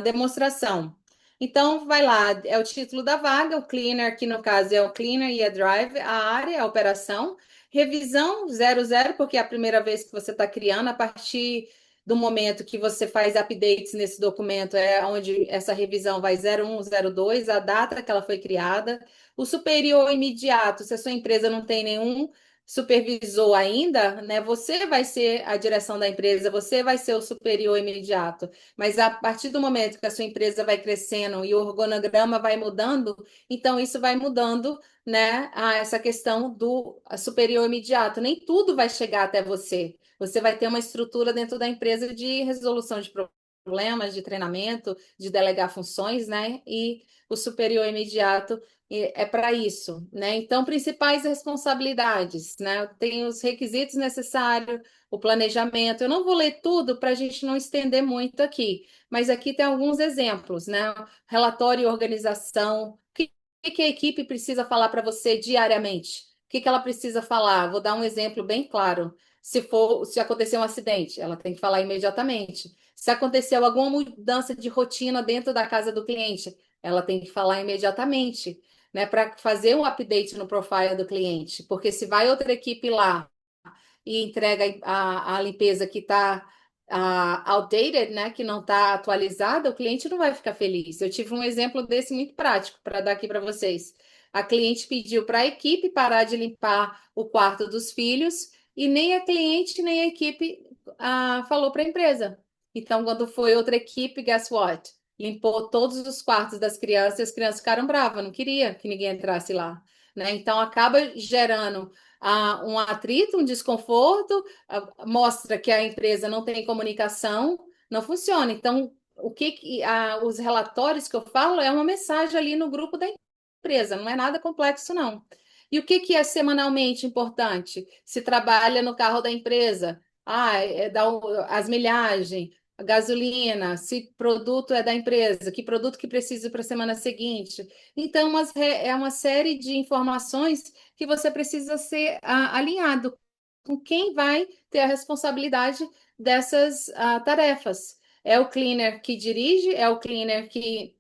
S2: demonstração. Então, vai lá, é o título da vaga, o cleaner, que no caso é o cleaner e a drive, a área, a operação. Revisão 00, porque é a primeira vez que você está criando, a partir do momento que você faz updates nesse documento, é onde essa revisão vai 01, 02, a data que ela foi criada. O superior imediato, se a sua empresa não tem nenhum supervisor ainda, né? Você vai ser a direção da empresa, você vai ser o superior imediato. Mas a partir do momento que a sua empresa vai crescendo e o organograma vai mudando, então isso vai mudando, né? Essa questão do superior imediato. Nem tudo vai chegar até você. Você vai ter uma estrutura dentro da empresa de resolução de problemas, de treinamento, de delegar funções, né? E o superior imediato é para isso, né? Então, principais responsabilidades, né? Tem os requisitos necessários, o planejamento. Eu não vou ler tudo para a gente não estender muito aqui, mas aqui tem alguns exemplos, né? Relatório e organização. O que a equipe precisa falar para você diariamente? O que ela precisa falar? Vou dar um exemplo bem claro. Se acontecer um acidente, ela tem que falar imediatamente. Se aconteceu alguma mudança de rotina dentro da casa do cliente, ela tem que falar imediatamente, né, para fazer um update no profile do cliente. Porque se vai outra equipe lá e entrega a limpeza que está outdated, né, que não está atualizada, o cliente não vai ficar feliz. Eu tive um exemplo desse muito prático para dar aqui para vocês. A cliente pediu para a equipe parar de limpar o quarto dos filhos e nem a cliente nem a equipe falou para a empresa. Então, quando foi outra equipe, guess what? Limpou todos os quartos das crianças e as crianças ficaram bravas, não queria que ninguém entrasse lá. né? Então acaba gerando um atrito, um desconforto, mostra que a empresa não tem comunicação, não funciona. Então, os relatórios que eu falo é uma mensagem ali no grupo da empresa, não é nada complexo, não. E o que é semanalmente importante? Se trabalha no carro da empresa, as milhagens, a gasolina, se produto é da empresa, que produto que precisa para a semana seguinte. Então, é uma série de informações que você precisa ser alinhado com quem vai ter a responsabilidade dessas tarefas. É o cleaner que dirige, é o cleaner que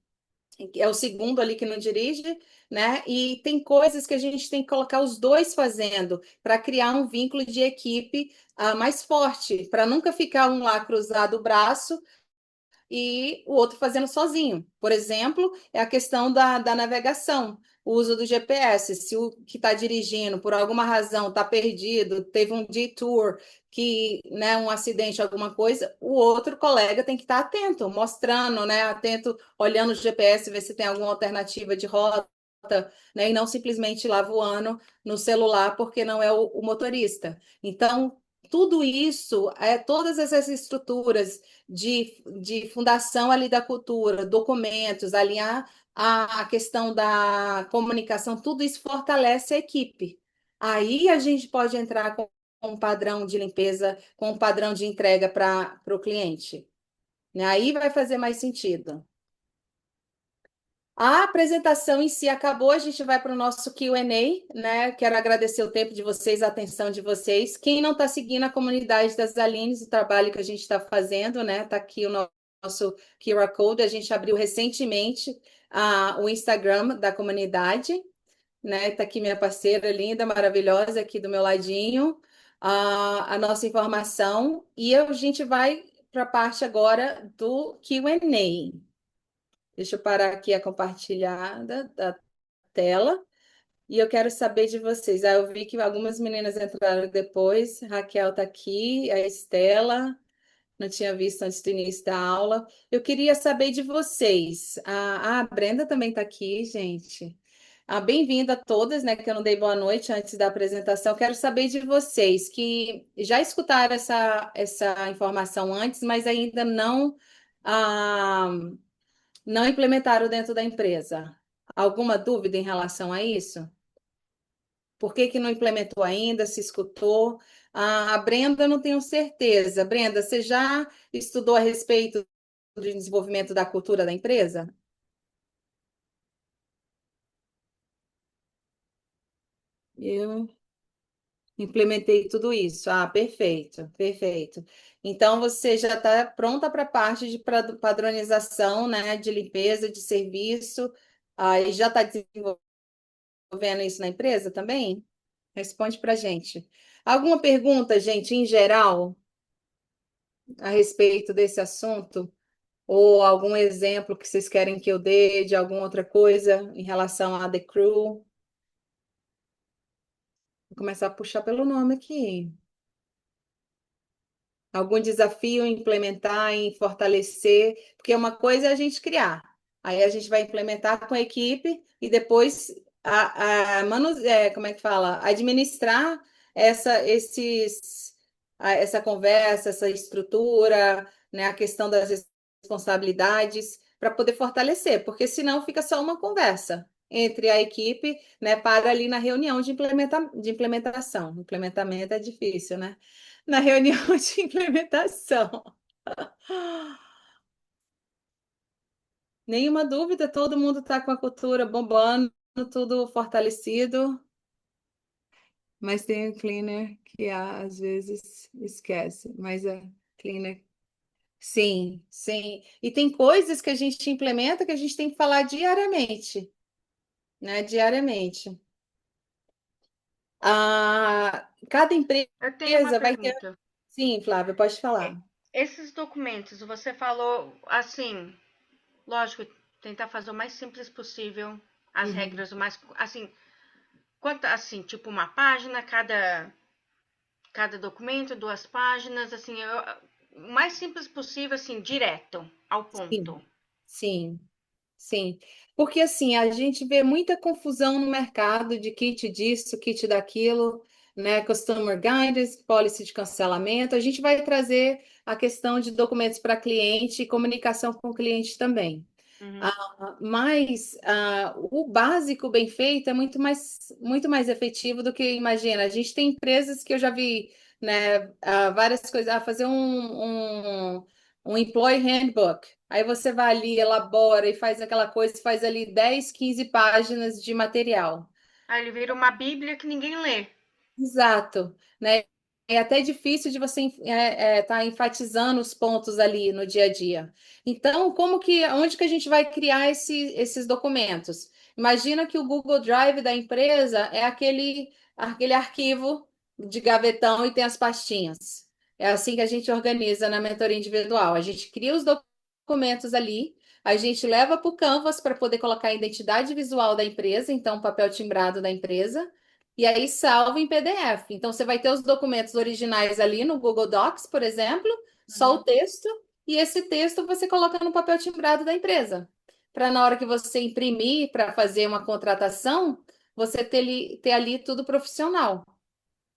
S2: é o segundo ali que não dirige, né? E tem coisas que a gente tem que colocar os dois fazendo para criar um vínculo de equipe mais forte, para nunca ficar um lá cruzado o braço e o outro fazendo sozinho. Por exemplo, é a questão da navegação, o uso do GPS. Se o que está dirigindo, por alguma razão, está perdido, teve um detour, né, um acidente, alguma coisa, o outro colega tem que estar atento, mostrando, né, atento, olhando o GPS, ver se tem alguma alternativa de rota, né, e não simplesmente lá voando no celular porque não é o motorista. Então, tudo isso, todas essas estruturas de fundação ali da cultura, documentos, alinhar a questão da comunicação, tudo isso fortalece a equipe. Aí a gente pode entrar com um padrão de limpeza, com um padrão de entrega para o cliente, né? Aí vai fazer mais sentido. A apresentação em si acabou, a gente vai para o nosso Q&A, né? Quero agradecer o tempo de vocês, a atenção de vocês. Quem não está seguindo a comunidade das Alines, o trabalho que a gente está fazendo, né? Está aqui o nosso QR Code, a gente abriu recentemente o Instagram da comunidade, né? Está aqui minha parceira linda, maravilhosa, aqui do meu ladinho, a nossa informação, e a gente vai para a parte agora do Q&A. Deixa eu parar aqui a compartilhada da tela. E eu quero saber de vocês. Eu vi que algumas meninas entraram depois. Raquel está aqui, a Estela, não tinha visto antes do início da aula. Eu queria saber de vocês. A Brenda também está aqui, gente. Bem-vinda a todas, né? Que eu não dei boa noite antes da apresentação. Quero saber de vocês que já escutaram essa informação antes, mas ainda ah, não implementaram dentro da empresa. Alguma dúvida em relação a isso? Por que não implementou ainda? Se escutou? A Brenda, eu não tenho certeza. Brenda, você já estudou a respeito do desenvolvimento da cultura da empresa? Eu implementei tudo isso. Perfeito, perfeito. Então, você já está pronta para a parte de padronização, né, de limpeza, de serviço, e já está desenvolvendo isso na empresa também? Responde para a gente. Alguma pergunta, gente, em geral, a respeito desse assunto? Ou algum exemplo que vocês querem que eu dê de alguma outra coisa em relação à The Crew? Vou começar a puxar pelo nome aqui. Algum desafio em implementar, em fortalecer, porque uma coisa é a gente criar, aí a gente vai implementar com a equipe e depois como é que fala? Administrar essa conversa, essa estrutura, né? A questão das responsabilidades para poder fortalecer, porque senão fica só uma conversa entre a equipe, né? Para ali na reunião de implementação. Implementamento é difícil, né? Na reunião de implementação. Nenhuma dúvida, todo mundo está com a cultura bombando, tudo fortalecido, mas tem o cleaner que às vezes esquece, mas é cleaner. Sim, sim. E tem coisas que a gente implementa que a gente tem que falar diariamente, né? Diariamente. Cada
S3: Eu tenho uma
S2: empresa vai ter.
S3: pergunta.
S2: Sim, Flávia, pode falar.
S3: Esses documentos, você falou assim, lógico, tentar fazer o mais simples possível, as
S2: Uhum.
S3: regras o mais assim, quanto assim, tipo uma página, cada documento, 2 páginas, assim, o mais simples possível, assim, direto ao
S2: Sim,
S3: ponto.
S2: sim. sim. Porque assim, a gente vê muita confusão no mercado de kit disso, kit daquilo, né? Customer Guidance, policy de cancelamento. A gente vai trazer a questão de documentos para cliente e comunicação com o cliente também.
S3: Uhum.
S2: Mas o básico bem feito é muito mais efetivo do que imagina. A gente tem empresas que eu já vi, né, várias coisas, fazer um employee handbook. Aí você vai ali, elabora e faz aquela coisa, faz ali 10, 15 páginas de material.
S3: Aí ele vira uma bíblia que ninguém lê.
S2: Exato, né? É até difícil de você estar enfatizando os pontos ali no dia a dia. Então, onde que a gente vai criar esses documentos? Imagina que o Google Drive da empresa é aquele arquivo de gavetão e tem as pastinhas. É assim que a gente organiza na mentoria individual. A gente cria os documentos ali, a gente leva para o Canvas para poder colocar a identidade visual da empresa, então o papel timbrado da empresa. E aí salva em PDF. Então você vai ter os documentos originais ali no Google Docs, por exemplo, só
S3: Uhum.
S2: o texto, e esse texto você coloca no papel timbrado da empresa. Para na hora que você imprimir para fazer uma contratação, você ter ali tudo profissional,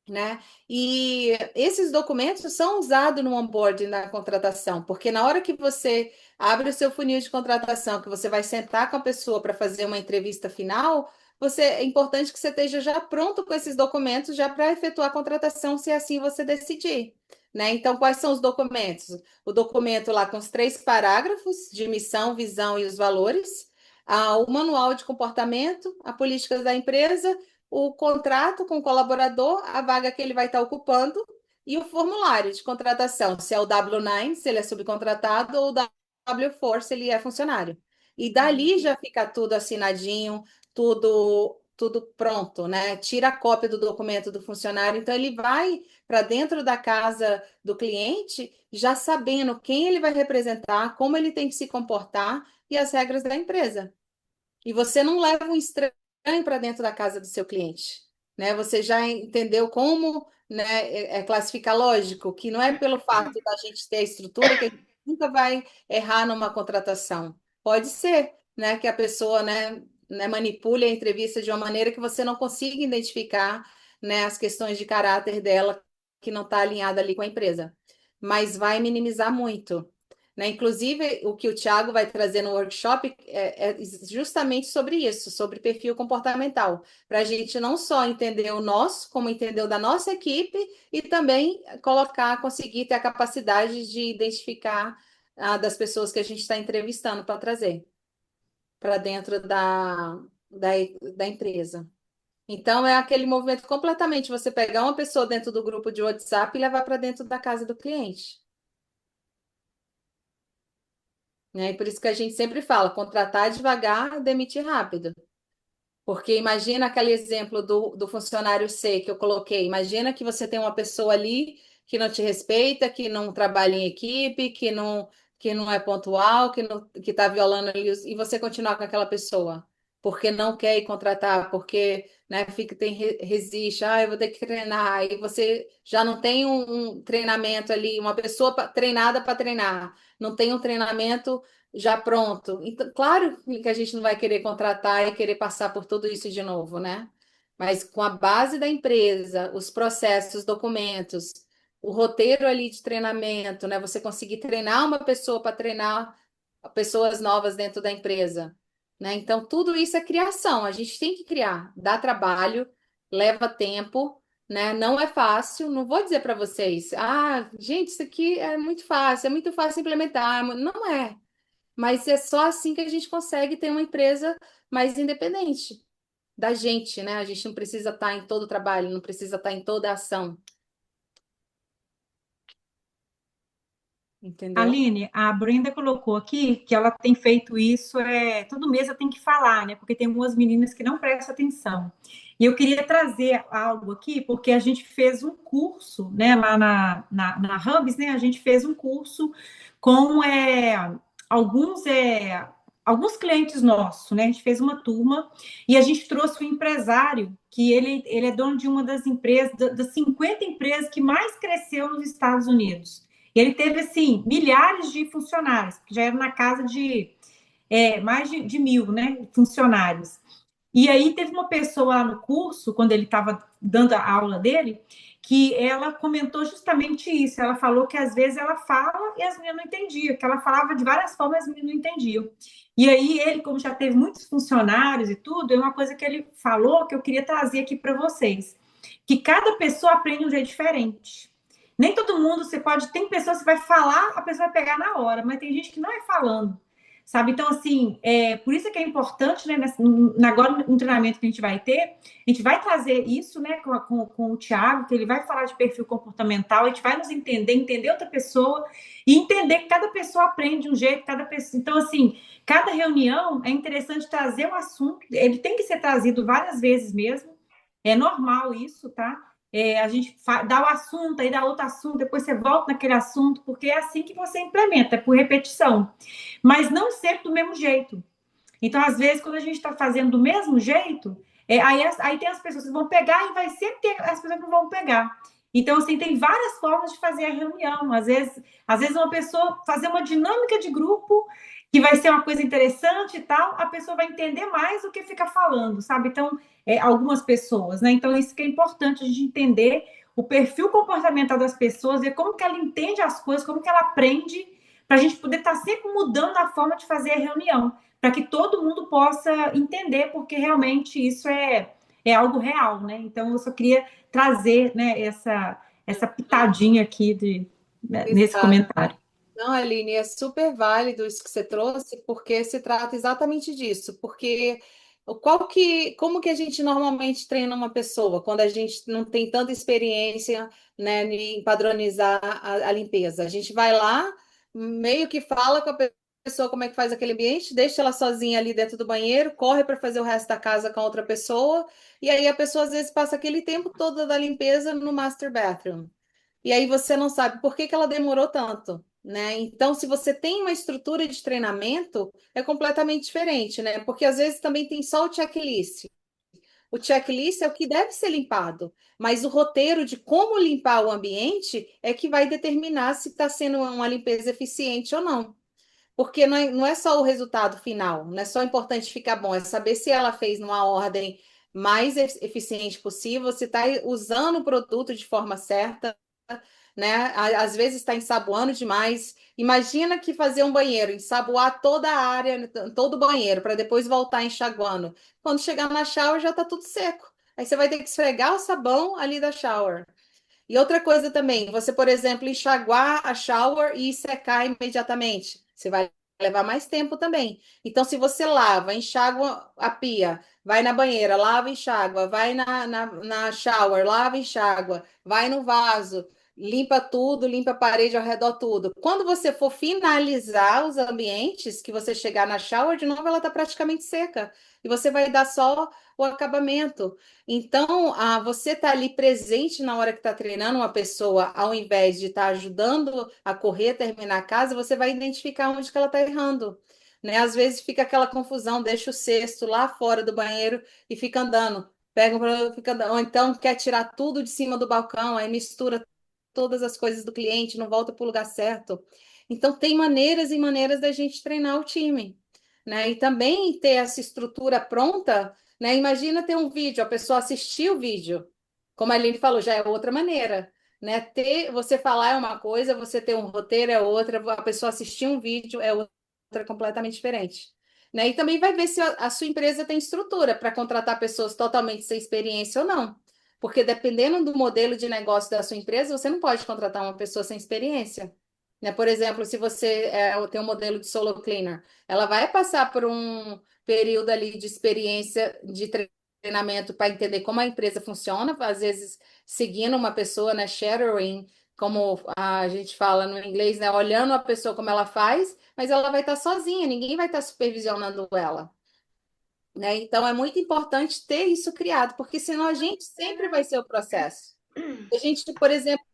S2: né? E esses documentos são usados no onboarding da contratação, porque na hora que você abre o seu funil de contratação, que você vai sentar com a pessoa para fazer uma entrevista final, é importante que você esteja já pronto com esses documentos já para efetuar a contratação, se assim você decidir, né? Então, quais são os documentos? O documento lá com os 3 parágrafos de missão, visão e os valores, o manual de comportamento, a política da empresa, o contrato com o colaborador, a vaga que ele vai estar ocupando e o formulário de contratação, se é o W9, se ele é subcontratado, ou o W4, se ele é funcionário. E
S3: Uhum.
S2: dali já fica tudo assinadinho, tudo pronto, né? Tira a cópia do documento do funcionário, então ele vai para dentro da casa do cliente já sabendo quem ele vai representar, como ele tem que se comportar e as regras da empresa. E você não leva um estranho para dentro da casa do seu cliente, né? Você já entendeu como, né, classificar lógico, que não é pelo fato da gente ter a estrutura que a gente nunca vai errar numa contratação. Pode ser, né, que a pessoa, né, manipule a entrevista de uma maneira que você não consiga identificar, né, as questões de caráter dela que não está alinhada ali com a empresa. Mas vai minimizar muito, né? Inclusive, o que o Thiago vai trazer no workshop é justamente sobre isso, sobre perfil comportamental, para a gente não só entender o nosso, como entender o da nossa equipe e também conseguir ter a capacidade de identificar das pessoas que a gente está entrevistando para trazer para dentro da, da empresa. Então, é aquele movimento completamente você pegar uma pessoa dentro do grupo de WhatsApp e levar para dentro da casa do cliente. Né? E por isso que a gente sempre fala, contratar devagar, demitir rápido. Porque imagina aquele exemplo do funcionário C que eu coloquei. Imagina que você tem uma pessoa ali que não te respeita, que não trabalha em equipe, que não é pontual, que está violando ali, e você continuar com aquela pessoa. Porque não quer ir contratar, porque né, resiste, eu vou ter que treinar, e você já não tem um treinamento ali, uma pessoa treinada para treinar, não tem um treinamento já pronto. Então, claro que a gente não vai querer contratar e querer passar por tudo isso de novo, né? Mas com a base da empresa, os processos, os documentos, o roteiro ali de treinamento, né? Você conseguir treinar uma pessoa para treinar pessoas novas dentro da empresa, né? Então, tudo isso é criação. A gente tem que criar. Dá trabalho, leva tempo, né? Não é fácil. Não vou dizer para vocês, gente, isso aqui é muito fácil implementar. Não é. Mas é só assim que a gente consegue ter uma empresa mais independente da gente, né? A gente não precisa estar em todo o trabalho, não precisa estar em toda a ação, entendeu?
S1: Aline, a Brenda colocou aqui que ela tem feito isso, todo mês eu tenho que falar, né? Porque tem algumas meninas que não prestam atenção. E eu queria trazer algo aqui, porque a gente fez um curso, né, lá na Hubs, né? A gente fez um curso com alguns, alguns clientes nossos, né? A gente fez uma turma e a gente trouxe um empresário que ele é dono de uma das empresas, das 50 empresas que mais cresceu nos Estados Unidos. E ele teve, assim, milhares de funcionários, que já eram na casa mais de 1.000, né, funcionários. E aí teve uma pessoa lá no curso, quando ele estava dando a aula dele, que ela comentou justamente isso. Ela falou que às vezes ela fala e as meninas não entendiam, que ela falava de várias formas e as meninas não entendiam. E aí ele, como já teve muitos funcionários e tudo, é uma coisa que ele falou que eu queria trazer aqui para vocês, que cada pessoa aprende de um jeito diferente. Nem todo mundo, você pode, tem pessoas que vai falar, a pessoa vai pegar na hora, mas tem gente que não é falando, sabe? Então, assim, por isso que é importante, né, agora no treinamento que a gente vai ter, a gente vai trazer isso, né, com o Thiago, que ele vai falar de perfil comportamental, a gente vai nos entender outra pessoa e entender que cada pessoa aprende de um jeito, cada pessoa. Então, assim, cada reunião é interessante trazer um assunto, ele tem que ser trazido várias vezes mesmo, é normal isso, tá? A gente dá o assunto, aí dá outro assunto, depois você volta naquele assunto, porque é assim que você implementa, é por repetição. Mas não sempre do mesmo jeito. Então, às vezes, quando a gente está fazendo do mesmo jeito, aí tem as pessoas que vão pegar e vai sempre ter as pessoas que não vão pegar. Então, assim, tem várias formas de fazer a reunião. Às vezes uma pessoa fazer uma dinâmica de grupo que vai ser uma coisa interessante e tal, a pessoa vai entender mais do que ficar falando, sabe? Então, algumas pessoas, né? Então, isso que é importante a gente entender o perfil comportamental das pessoas, ver como que ela entende as coisas, como que ela aprende, para a gente poder estar sempre mudando a forma de fazer a reunião, para que todo mundo possa entender, porque realmente isso é algo real, né? Então, eu só queria trazer, né, essa pitadinha aqui nesse
S2: Exato.
S1: comentário.
S2: Não, Aline, é super válido isso que você trouxe, porque se trata exatamente disso. Porque como que a gente normalmente treina uma pessoa quando a gente não tem tanta experiência, né, em padronizar a limpeza? A gente vai lá, meio que fala com a pessoa como é que faz aquele ambiente, deixa ela sozinha ali dentro do banheiro, corre para fazer o resto da casa com outra pessoa, e aí a pessoa às vezes passa aquele tempo todo da limpeza no master bathroom. E aí você não sabe por que que ela demorou tanto, né? Então, se você tem uma estrutura de treinamento, é completamente diferente, né? Porque às vezes também tem só o checklist. O checklist é o que deve ser limpado, mas o roteiro de como limpar o ambiente é que vai determinar se está sendo uma limpeza eficiente ou não. Porque não é só o resultado final, não é só importante ficar bom, é saber se ela fez numa ordem mais eficiente possível, se está usando o produto de forma certa, né? Às vezes está ensaboando demais. Imagina que fazer um banheiro, ensaboar toda a área, todo o banheiro, para depois voltar enxaguando. Quando chegar na shower já está tudo seco. Aí você vai ter que esfregar o sabão ali da shower. E outra coisa também, você, por exemplo, enxaguar a shower e secar imediatamente. Você vai levar mais tempo também. Então, se você lava, enxágua a pia, vai na banheira, lava, enxágua, vai na shower, lava, enxágua, vai no vaso, limpa tudo, limpa a parede ao redor, tudo. Quando você for finalizar os ambientes, que você chegar na shower, de novo, ela está praticamente seca. E você vai dar só o acabamento. Então, você está ali presente na hora que está treinando uma pessoa, ao invés de estar ajudando a correr, terminar a casa, você vai identificar onde que ela está errando. Né? Às vezes fica aquela confusão, deixa o cesto lá fora do banheiro e fica andando. Pega, fica andando. Ou então quer tirar tudo de cima do balcão, aí mistura todas as coisas do cliente, não volta para o lugar certo. Então, tem maneiras e maneiras da gente treinar o time. Né? E também ter essa estrutura pronta, né? Imagina ter um vídeo, a pessoa assistir o vídeo, como a Aline falou, já é outra maneira, né? Você falar é uma coisa, você ter um roteiro é outra, a pessoa assistir um vídeo é outra completamente diferente. Né? E também vai ver se a sua empresa tem estrutura para contratar pessoas totalmente sem experiência ou não. Porque dependendo do modelo de negócio da sua empresa, você não pode contratar uma pessoa sem experiência. Né? Por exemplo, se você tem um modelo de solo cleaner, ela vai passar por um período ali de experiência de treinamento para entender como a empresa funciona, às vezes seguindo uma pessoa, né, shadowing, como a gente fala no inglês, né, olhando a pessoa como ela faz, mas ela vai estar sozinha, ninguém vai estar supervisionando ela. Né? Então é muito importante ter isso criado, porque senão a gente sempre vai ser o processo. A gente, por exemplo,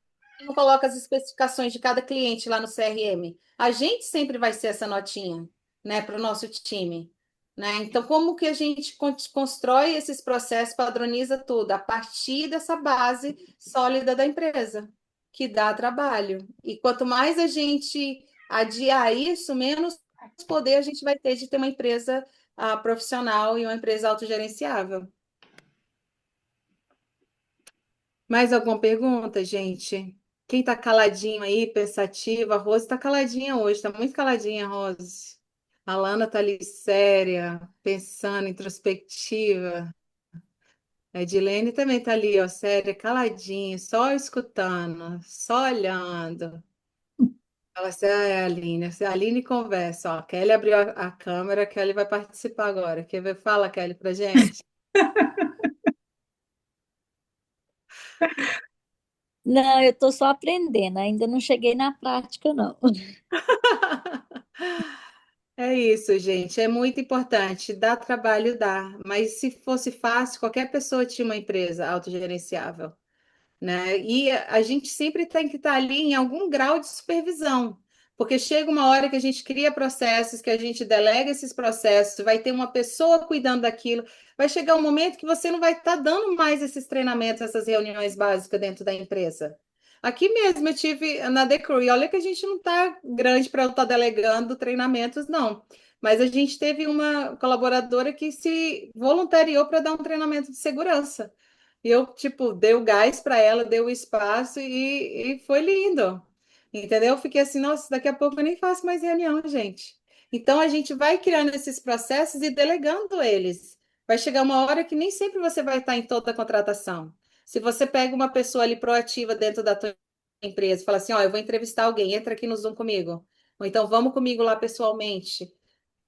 S2: não coloca as especificações de cada cliente lá no CRM. A gente sempre vai ser essa notinha, né, para o nosso time. Né? Então, como que a gente constrói esses processos, padroniza tudo a partir dessa base sólida da empresa, que dá trabalho. E quanto mais a gente adiar isso, menos poder a gente vai ter de ter uma empresa profissional e uma empresa autogerenciável. Mais alguma pergunta, gente? Quem tá caladinho aí, pensativa? A Rose tá caladinha hoje, tá muito caladinha, Rose. A Lana tá ali séria, pensando, introspectiva. A Edilene também tá ali, ó, séria, caladinha, só escutando, só olhando. Fala assim, é a Aline. A Aline conversa, ó. A Kelly abriu a câmera, a Kelly vai participar agora. Quer ver? Fala, Kelly, pra gente.
S4: Não, eu estou só aprendendo, ainda não cheguei na prática, não.
S2: É isso, gente. É muito importante. Dá trabalho, dá. Mas se fosse fácil, qualquer pessoa tinha uma empresa autogerenciável, né? E a gente sempre tem que estar ali em algum grau de supervisão, porque chega uma hora que a gente cria processos, que a gente delega esses processos, vai ter uma pessoa cuidando daquilo, vai chegar um momento que você não vai estar dando mais esses treinamentos, essas reuniões básicas dentro da empresa. Aqui mesmo eu tive na Decree, olha que a gente não está grande para eu estar delegando treinamentos, não. Mas a gente teve uma colaboradora que se voluntariou para dar um treinamento de segurança. E eu, tipo, dei o gás para ela, dei o espaço e foi lindo. Entendeu? Eu fiquei assim, nossa, daqui a pouco eu nem faço mais reunião, gente. Então a gente vai criando esses processos e delegando eles. Vai chegar uma hora que nem sempre você vai estar em toda a contratação. Se você pega uma pessoa ali proativa dentro da tua empresa e fala assim, ó, eu vou entrevistar alguém, entra aqui no Zoom comigo. Ou então vamos comigo lá pessoalmente,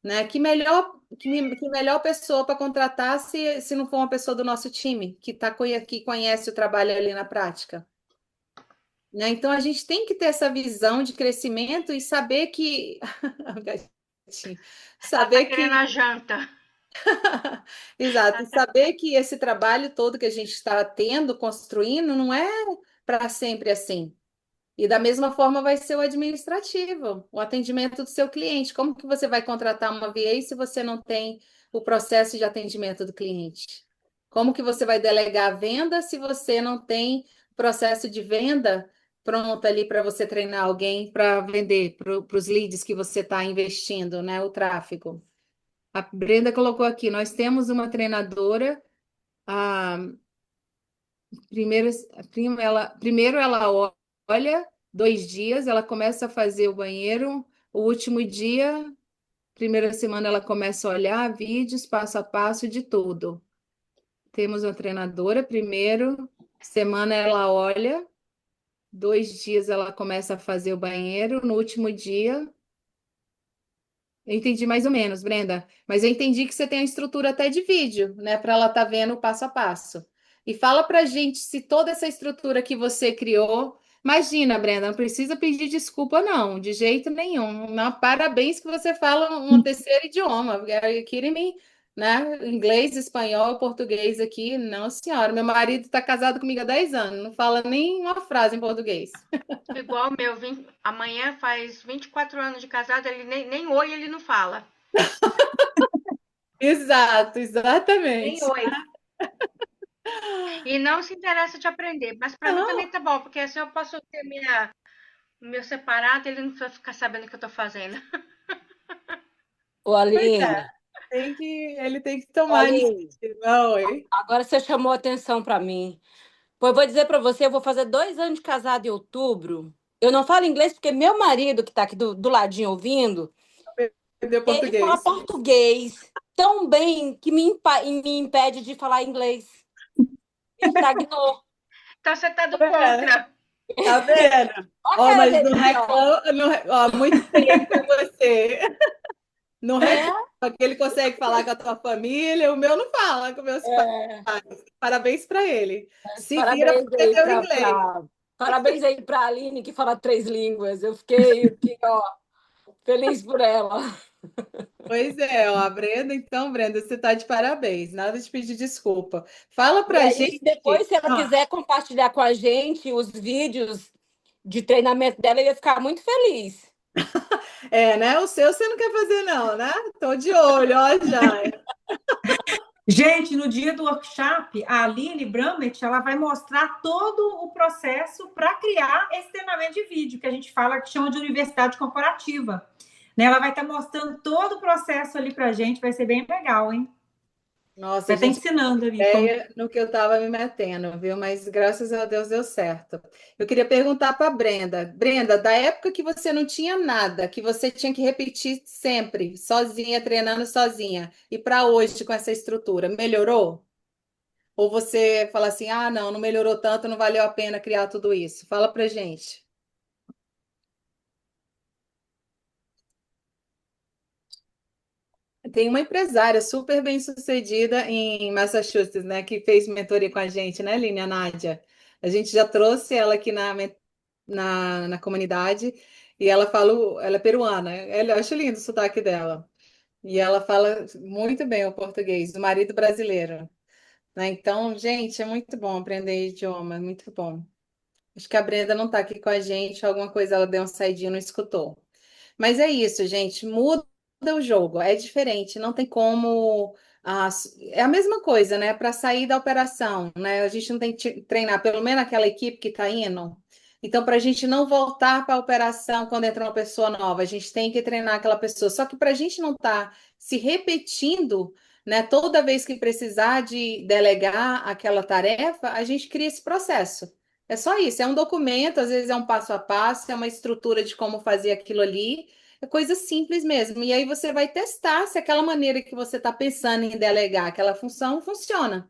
S2: né? Que melhor pessoa para contratar se não for uma pessoa do nosso time que conhece o trabalho ali na prática, né? Então a gente tem que ter essa visão de crescimento e saber que gatinho.
S3: Ela tá
S2: Saber
S3: querendo
S2: que
S3: a janta.
S2: exato, e saber que esse trabalho todo que a gente está tendo, construindo, não é para sempre assim. E da mesma forma vai ser o administrativo, o atendimento do seu cliente. Como que você vai contratar uma VA se você não tem o processo de atendimento do cliente? Como que você vai delegar a venda se você não tem processo de venda pronto ali para você treinar alguém para vender para os leads que você está investindo, né? O tráfego. A Brenda colocou aqui, nós temos uma treinadora, a primeiro, primeiro ela olha 2 dias, ela começa a fazer o banheiro. O último dia, primeira semana, ela começa a olhar vídeos passo a passo de tudo. Temos uma treinadora, primeiro semana ela olha, 2 dias ela começa a fazer o banheiro. No último dia, eu entendi mais ou menos, Brenda, mas eu entendi que você tem a estrutura até de vídeo, né, para ela estar vendo o passo a passo. E fala para gente se toda essa estrutura que você criou. Imagina, Brenda, não precisa pedir desculpa, não, de jeito nenhum. Não, parabéns que você fala um terceiro idioma. Are you kidding me? Né? Inglês, espanhol, português aqui. Não, senhora. Meu marido está casado comigo há 10 anos, não fala nem uma frase em português.
S3: Igual o meu, amanhã faz 24 anos de casado, ele nem oi ele não fala.
S2: Exato,
S3: Nem
S2: exatamente.
S3: oi. E não se interessa de aprender. Mas para mim também tá bom, porque assim eu posso ter meu separado, ele não vai ficar sabendo o que eu tô fazendo.
S4: Ô,
S2: Pois é,
S4: Aline,
S2: ele tem que tomar a
S4: Aline,
S2: iniciativa. Oi.
S4: agora você chamou atenção para mim. Pois eu vou dizer para você, eu vou fazer 2 anos de casado em outubro. Eu não falo inglês porque meu marido, que está aqui do ladinho ouvindo,
S2: Aprendeu
S4: ele fala
S2: português.
S4: português tão bem que me impede de falar inglês. Estagnou.
S3: Então você tá do
S2: É,
S3: contra.
S2: tá vendo?
S4: Olha a
S2: Ó,
S4: cara
S2: mas
S4: dele
S2: não
S4: aqui, ó.
S2: reclama, ó, muito bem com você. Não
S4: É,
S2: reclama que ele consegue falar com a tua família, o meu não fala com meus pais.
S4: é.
S2: Parabéns para ele. Se vira para
S4: Parabéns aí
S2: aprender o inglês.
S4: parabéns aí para a Aline, que fala 3 línguas. Eu fiquei aqui, ó, feliz por ela.
S2: Pois é, ó, a Brenda, então, Brenda, você tá de parabéns. Nada de pedir desculpa. Fala
S4: E
S2: pra
S4: aí,
S2: gente.
S4: depois, se ela
S2: Ah,
S4: quiser compartilhar com a gente os vídeos de treinamento dela, eu ia ficar muito feliz.
S2: é, né? O seu você não quer fazer, não, né? Tô de olho, ó, já.
S1: Gente, no dia do workshop, a Aline Bramet, ela vai mostrar todo o processo para criar esse treinamento de vídeo, que a gente fala que chama de universidade corporativa. né? Ela vai estar mostrando todo o processo ali para a gente, vai ser bem legal, hein?
S2: Nossa,
S1: Vai estar
S2: gente,
S1: ensinando ali.
S2: ideia no que eu estava me metendo, viu? Mas graças a Deus deu certo. Eu queria perguntar para Brenda. Brenda, da época que você não tinha nada, que você tinha que repetir sempre, sozinha, treinando sozinha, e para hoje com essa estrutura, melhorou? Ou você fala assim, ah, não, não melhorou tanto, não valeu a pena criar tudo isso? Fala pra gente. Tem uma empresária super bem-sucedida em Massachusetts, né, que fez mentoria com a gente, né, Línia Nádia? A gente já trouxe ela aqui na comunidade e ela fala, ela é peruana, eu acho lindo o sotaque dela. E ela fala muito bem o português, o marido brasileiro, né? Então, gente, é muito bom aprender idioma, é muito bom. Acho que a Brenda não está aqui com a gente, alguma coisa ela deu uma saidinha, não escutou. Mas é isso, gente. Muda o jogo, é diferente, não tem como. É a mesma coisa, né? Para sair da operação, né? A gente não tem que treinar, pelo menos aquela equipe que está indo. Então, para a gente não voltar para a operação quando entra uma pessoa nova, a gente tem que treinar aquela pessoa. Só que para a gente não estar se repetindo, né? Toda vez que precisar de delegar aquela tarefa, a gente cria esse processo. É só isso, é um documento, às vezes é um passo a passo, é uma estrutura de como fazer aquilo ali, é coisa simples mesmo. E aí você vai testar se aquela maneira que você está pensando em delegar aquela função funciona.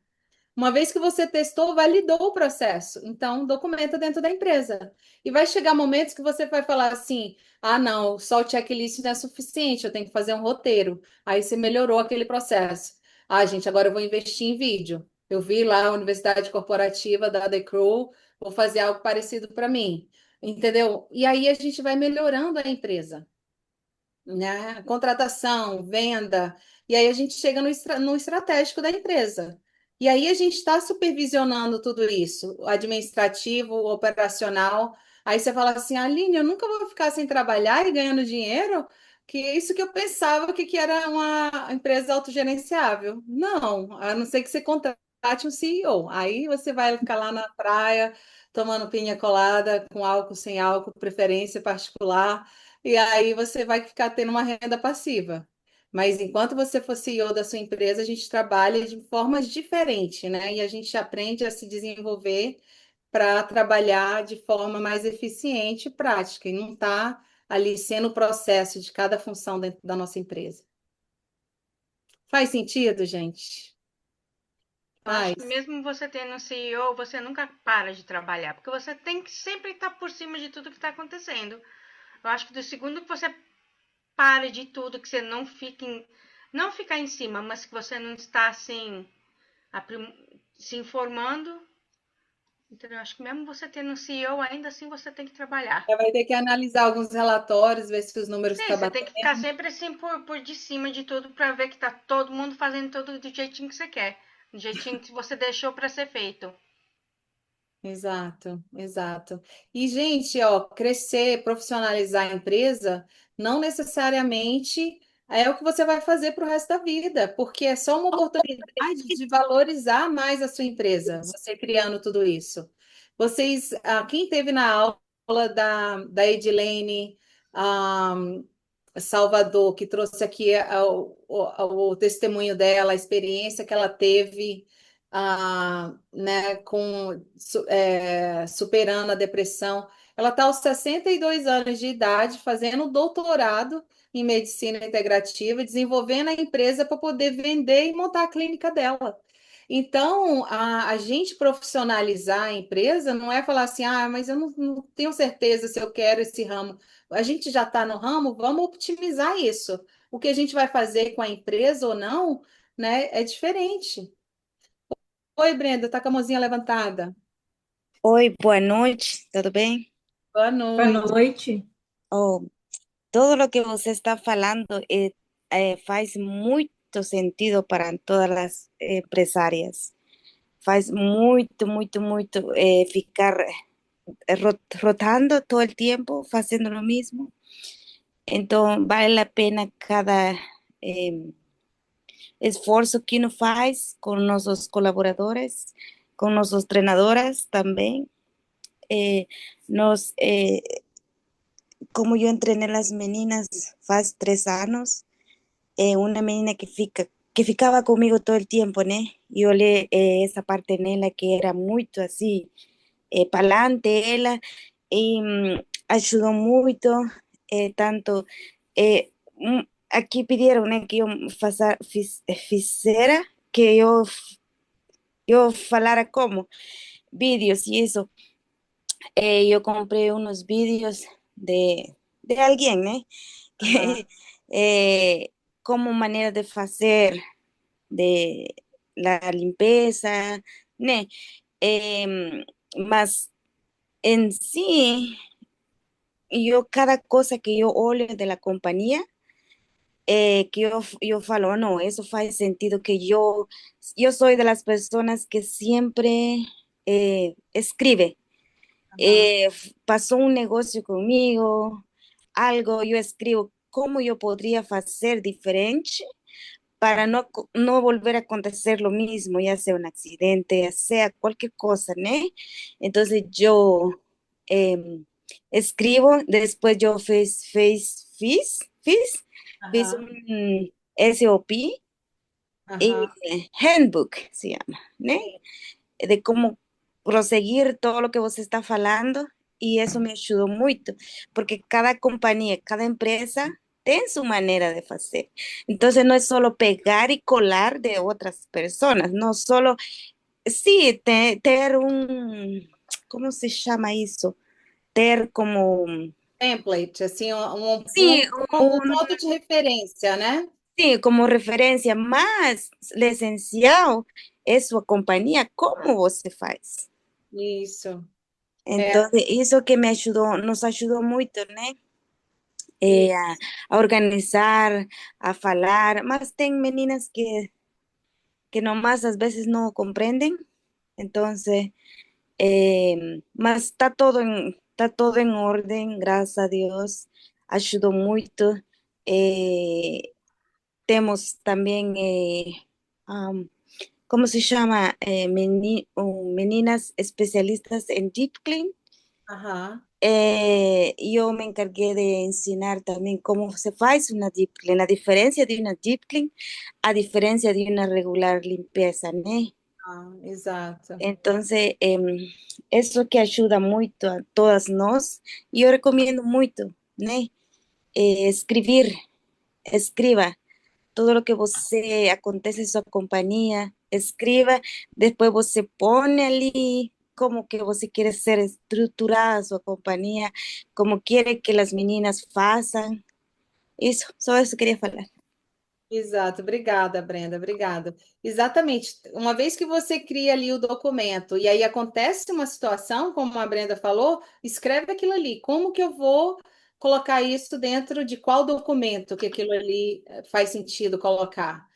S2: Uma vez que você testou, validou o processo. Então, documenta dentro da empresa. E vai chegar momentos que você vai falar assim: ah, não, só o checklist não é suficiente, eu tenho que fazer um roteiro. Aí você melhorou aquele processo. Ah, gente, agora eu vou investir em vídeo. Eu vi lá a Universidade Corporativa da The Crew, vou fazer algo parecido para mim. Entendeu? E aí a gente vai melhorando a empresa, né? Contratação, venda, e aí a gente chega no estratégico da empresa. E aí a gente está supervisionando tudo isso, o administrativo, o operacional. Aí você fala assim, Aline, eu nunca vou ficar sem trabalhar e ganhando dinheiro, que é isso que eu pensava que era uma empresa autogerenciável. Não, a não ser que você contrate um CEO. Aí você vai ficar lá na praia, tomando pinha colada, com álcool, sem álcool, preferência particular, e aí você vai ficar tendo uma renda passiva. Mas enquanto você for CEO da sua empresa, a gente trabalha de formas diferentes, né? E a gente aprende a se desenvolver para trabalhar de forma mais eficiente e prática, e não tá ali sendo o processo de cada função dentro da nossa empresa. Faz sentido, gente?
S3: Eu acho que
S2: Faz.
S3: mesmo você tendo um CEO, você nunca para de trabalhar, porque você tem que sempre estar por cima de tudo que está acontecendo. Eu acho que do segundo que você para de tudo, que você não ficar em cima, mas que você não está assim se informando. Então, eu acho que mesmo você tendo um CEO, ainda assim você tem que trabalhar.
S2: Vai ter que analisar alguns relatórios, ver se os números
S3: Sim,
S2: estão
S3: você tem
S2: batendo.
S3: que ficar sempre assim por de cima de tudo para ver que tá todo mundo fazendo tudo do jeitinho que você quer, do jeitinho que você deixou para ser feito.
S2: Exato, exato. E, gente, ó, crescer, profissionalizar a empresa não necessariamente é o que você vai fazer para o resto da vida, porque é só uma oportunidade de valorizar mais a sua empresa, você criando tudo isso. Vocês, quem teve na aula da Edilene, ah, Salvador, que trouxe aqui o testemunho dela, a experiência que ela teve, né, superando a depressão. Ela está aos 62 anos de idade, fazendo doutorado em medicina integrativa, desenvolvendo a empresa para poder vender e montar a clínica dela. Então, a gente profissionalizar a empresa não é falar assim, ah, mas eu não tenho certeza se eu quero esse ramo. A gente já está no ramo, vamos optimizar isso. O que a gente vai fazer com a empresa ou não, né, é diferente. Oi, Brenda, tá com a mãozinha levantada.
S5: Oi, boa noite, tudo bem?
S2: Boa
S1: Boa
S2: noite.
S1: noite.
S5: Oh, todo lo que você está falando faz muito sentido para todas as empresárias. Faz muito, muito, muito ficar rotando todo el tiempo, haciendo lo mismo. Então, vale a pena cada esforço que uno faz com nossos colaboradores, com nossos treinadoras também. Nos como yo entrené las meninas hace 3 años, una menina que ficaba conmigo todo el tiempo, ¿no? Yo le esa parte nela que era muy así, pa'lante ela, y ayudó mucho, tanto, aquí pidieron, né, que yo fizera, que yo falara como vídeos y eso. Yo compré unos vídeos de alguien, ¿no?
S2: Aham.
S5: Que como manera de hacer de la limpieza, ¿no? Más en sí, yo cada cosa que yo olho de la compañía, que yo falo, no, eso hace sentido que yo soy de las personas que siempre escribe.
S2: Aham.
S5: Pasó un negocio conmigo, algo, yo escribo cómo yo podría hacer diferente para no volver a acontecer lo mismo, ya sea un accidente, ya sea cualquier cosa, ¿no? Entonces yo em, escribo, después yo fiz
S2: Aham.
S5: un SOP, y
S2: Aham.
S5: handbook se llama, ¿no? De cómo proseguir todo lo que vos está falando, y eso me ayudó mucho, porque cada compañía, cada empresa tiene su manera de hacer. Entonces no es solo pegar y colar de otras personas, no solo, sí, tener ¿cómo se llama eso? Ter como,
S2: Template, assim,
S5: sí,
S2: um ponto de referência, né?
S5: sí, como referencia, más lo esencial es su compañía, cómo vos se faz.
S2: Isso. É,
S5: Entonces, eso que nos ayudó mucho, ¿no?
S2: e
S5: A organizar, a falar, más ten meninas que nomás a veces no comprenden, entonces, más está todo en orden, gracias a Dios, ayudó mucho. Eh, Tenemos también, ¿cómo se llama? Meninas especialistas en deep clean.
S2: aham,
S5: Yo me encargué de enseñar también cómo se hace una deep clean, la diferencia de una deep clean a diferencia de una regular limpieza, ¿no?
S2: exato.
S5: Entonces, eso que ayuda mucho a todas nos, yo recomiendo mucho, ¿no? Escribir, escriba todo lo que você acontece en su compañía, escriba, después você pone ali como que você quiere ser estructurada su compañía, como quiere que las meninas façam. Isso, só isso queria falar.
S2: Exato, obrigada, Brenda, obrigada. Exatamente. Uma vez que você cria ali o documento e aí acontece uma situação, como a Brenda falou, escreve aquilo ali. Como que eu vou colocar isso dentro de qual documento que aquilo ali faz sentido colocar?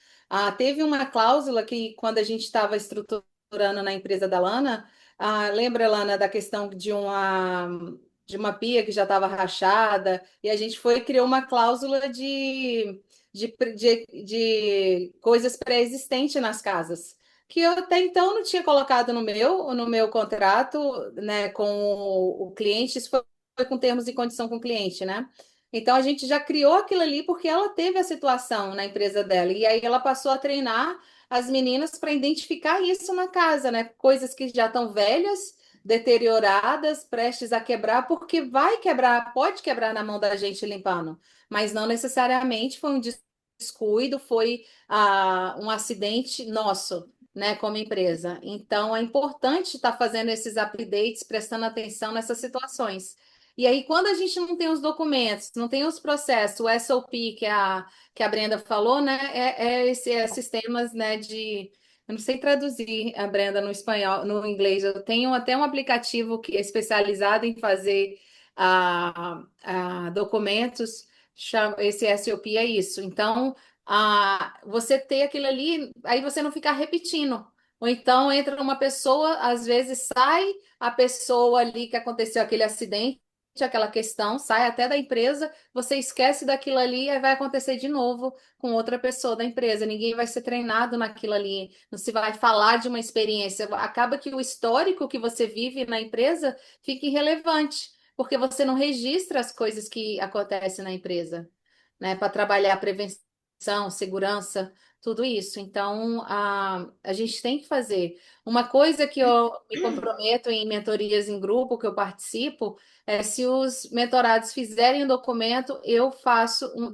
S2: Teve uma cláusula que, quando a gente estava estruturando na empresa da Lana, lembra, Lana, da questão de uma pia que já estava rachada, e a gente foi e criou uma cláusula de coisas pré-existentes nas casas, que eu até então não tinha colocado no meu contrato, né, com o cliente, isso foi com termos e condição com o cliente, né? Então a gente já criou aquilo ali porque ela teve a situação na empresa dela, e aí ela passou a treinar as meninas para identificar isso na casa, né? Coisas que já estão velhas, deterioradas, prestes a quebrar, porque vai quebrar, pode quebrar na mão da gente limpando, mas não necessariamente foi um descuido, foi um acidente nosso, né, como empresa. Então, é importante estar fazendo esses updates, prestando atenção nessas situações. E aí, quando a gente não tem os documentos, não tem os processos, o SOP que a Brenda falou, né, é sistemas, né, eu não sei traduzir a Brenda no espanhol, no inglês. Eu tenho até um aplicativo que é especializado em fazer documentos. Esse SOP é isso. Então, você ter aquilo ali, aí você não ficar repetindo. Ou então entra uma pessoa, às vezes sai a pessoa ali que aconteceu aquele acidente, aquela questão, sai até da empresa, você esquece daquilo ali e vai acontecer de novo com outra pessoa da empresa. Ninguém vai ser treinado naquilo ali, não se vai falar de uma experiência. Acaba que o histórico que você vive na empresa fica irrelevante. porque você não registra as coisas que acontecem na empresa, né? Para trabalhar prevenção, segurança, tudo isso. Então, a gente tem que fazer. Uma coisa que eu me comprometo em mentorias em grupo que eu participo é se os mentorados fizerem um documento, eu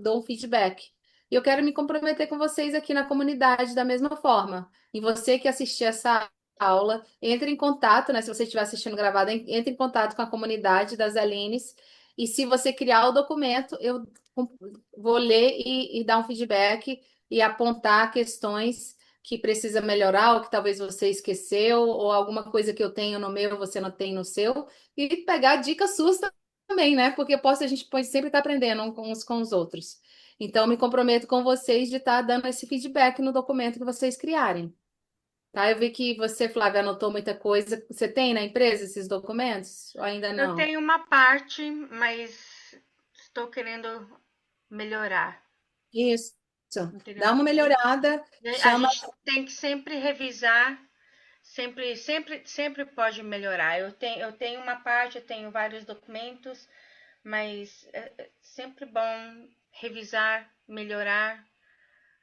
S2: dou um feedback. E eu quero me comprometer com vocês aqui na comunidade da mesma forma. E você que assistir essa aula, entre em contato, né? Se você estiver assistindo gravado, entre em contato com a comunidade das Alines. E se você criar o documento, eu vou ler e dar um feedback e apontar questões que precisa melhorar, ou que talvez você esqueceu, ou alguma coisa que eu tenho no meu, você não tem no seu, e pegar dicas suas também, né? Porque a gente pode sempre estar aprendendo uns com os outros. Então, me comprometo com vocês de estar dando esse feedback no documento que vocês criarem. Tá? Eu vi que você, Flávia, anotou muita coisa. Você tem na empresa esses documentos? Ou ainda
S3: Eu
S2: não?
S3: tenho uma parte, mas estou querendo melhorar,
S2: Isso.
S3: entendeu?
S2: Dá uma melhorada,
S3: A
S2: chama.
S3: gente tem que sempre revisar, sempre pode melhorar. Eu tenho uma parte, eu tenho vários documentos, mas é sempre bom revisar, melhorar.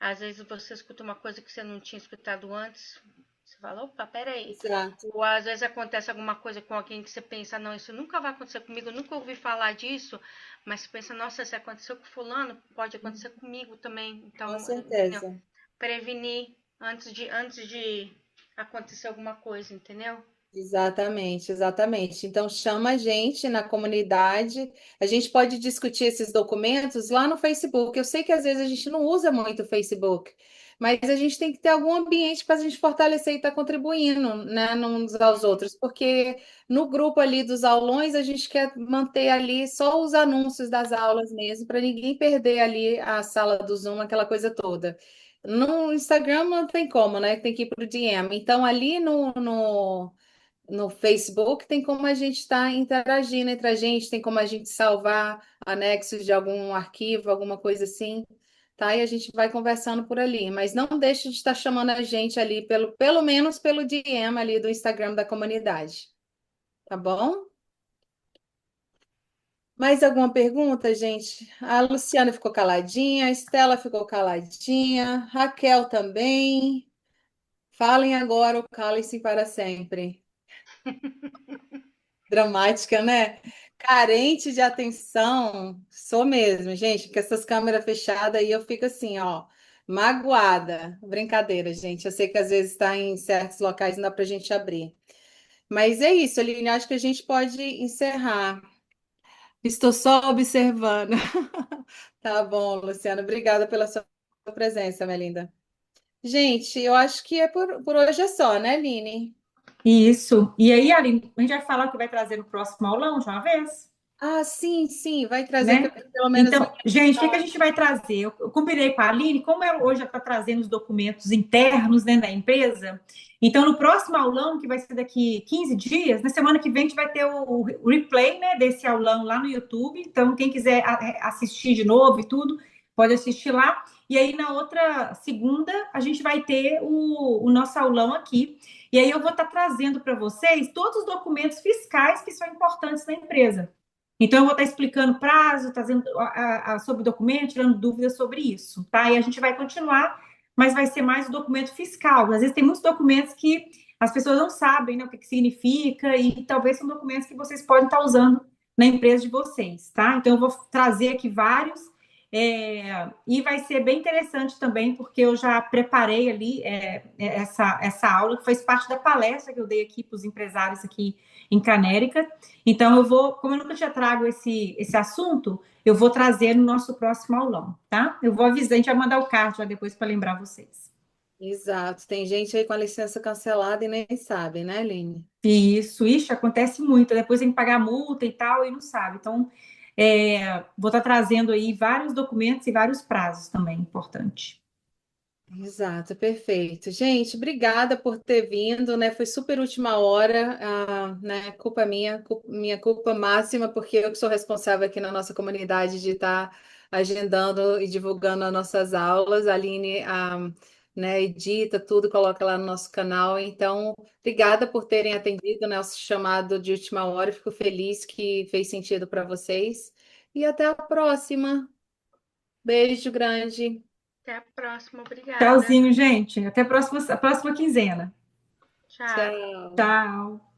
S3: Às vezes você escuta uma coisa que você não tinha escutado antes, você fala, opa, peraí.
S2: Exato.
S3: Ou às vezes acontece alguma coisa com alguém que você pensa, não, isso nunca vai acontecer comigo, eu nunca ouvi falar disso, mas você pensa, nossa, se aconteceu com fulano, pode acontecer comigo também.
S2: Com
S3: Então, entendeu?
S2: certeza.
S3: Prevenir antes de acontecer alguma coisa, entendeu?
S2: Exatamente, exatamente. Então, chama a gente na comunidade. A gente pode discutir esses documentos lá no Facebook. Eu sei que às vezes a gente não usa muito o Facebook, mas a gente tem que ter algum ambiente para a gente fortalecer e estar contribuindo, né, uns aos outros, porque no grupo ali dos aulões a gente quer manter ali só os anúncios das aulas mesmo, para ninguém perder ali a sala do Zoom, aquela coisa toda. No Instagram não tem como, né? Tem que ir para o DM. Então, ali no Facebook tem como a gente estar interagindo entre a gente, tem como a gente salvar anexos de algum arquivo, alguma coisa assim, tá? E a gente vai conversando por ali, mas não deixe de estar chamando a gente ali, pelo menos pelo DM ali do Instagram da comunidade, tá bom? Mais alguma pergunta, gente? A Luciana ficou caladinha, a Estela ficou caladinha, Raquel também. Falem agora ou calem-se para sempre. Dramática, né? Carente de atenção, sou mesmo, gente, com essas câmeras fechadas aí eu fico assim, ó, magoada. Brincadeira, gente. Eu sei que às vezes está em certos locais não dá para a gente abrir. Mas é isso, Aline, acho que a gente pode encerrar. Estou só observando. Tá bom, Luciana, obrigada pela sua presença, minha linda. Gente, eu acho que por hoje é só, né, Aline?
S1: Isso. E aí, Aline, a gente vai falar o que vai trazer no próximo aulão de uma vez?
S2: Ah, sim, sim, vai trazer
S1: Né?
S2: pelo menos
S1: Então, gente, o que a gente vai trazer? Eu combinei com a Aline, como ela hoje está trazendo os documentos internos, né, da empresa, então no próximo aulão, que vai ser daqui 15 dias, na semana que vem a gente vai ter o replay, né, desse aulão lá no YouTube, então quem quiser assistir de novo e tudo, pode assistir lá, e aí na outra segunda a gente vai ter o nosso aulão aqui, e aí eu vou estar trazendo para vocês todos os documentos fiscais que são importantes na empresa. Então, eu vou estar explicando prazo, trazendo sobre o documento, tirando dúvidas sobre isso, tá? E a gente vai continuar, mas vai ser mais o documento fiscal. Às vezes tem muitos documentos que as pessoas não sabem, né, o que significa, e talvez são documentos que vocês podem estar usando na empresa de vocês, tá? Então, eu vou trazer aqui vários, e vai ser bem interessante também, porque eu já preparei ali essa aula, que faz parte da palestra que eu dei aqui para os empresários aqui em Canérica. Então, eu vou, como eu nunca já trago esse assunto, eu vou trazer no nosso próximo aulão, tá? Eu vou avisar, a gente vai mandar o card já depois para lembrar vocês.
S2: Exato. Tem gente aí com a licença cancelada e nem sabe, né, Aline?
S1: Isso, acontece muito. Depois tem que pagar multa e tal, e não sabe. Então, vou estar trazendo aí vários documentos e vários prazos também, importante.
S2: Exato, perfeito. Gente, obrigada por ter vindo, né? Foi super última hora, né? Culpa minha, minha culpa máxima, porque eu que sou responsável aqui na nossa comunidade de estar agendando e divulgando as nossas aulas. A Aline, né? Edita tudo, coloca lá no nosso canal. Então, obrigada por terem atendido o nosso chamado de última hora. Fico feliz que fez sentido para vocês. E até a próxima. Beijo grande.
S3: Até a próxima. Obrigada.
S1: Tchauzinho, gente. Até a próxima quinzena.
S3: Tchau.
S2: Tchau.
S1: Tchau.